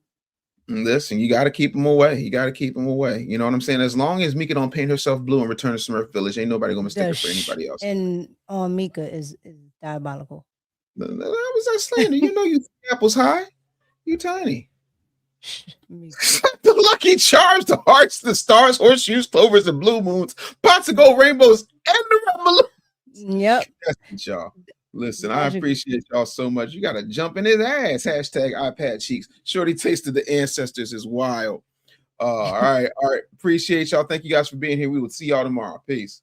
Listen, you got to keep them away. You know what I'm saying? As long as Micca don't paint herself blue and return to Smurf Village, ain't nobody gonna mistake her for anybody else. And on Micca is diabolical. That was that slander. You know you apples high. You tiny. The Lucky Charms, the hearts, the stars, horseshoes, clovers, and blue moons, pots of gold, rainbows, and the red balloons. Yep. That's y'all. Listen, I appreciate y'all so much. You got to jump in his ass. Hashtag iPad cheeks. Shorty tasted the ancestors is wild. All right. Appreciate y'all. Thank you guys for being here. We will see y'all tomorrow. Peace.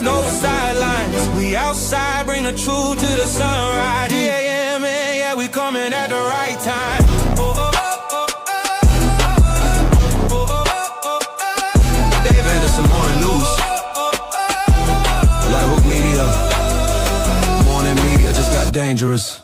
No sidelines. We outside, bring the truth to the sunrise. D.A.M.N, yeah, we coming at the right time. Dave Anderson, morning news. Like Hook Media. Morning media just got dangerous.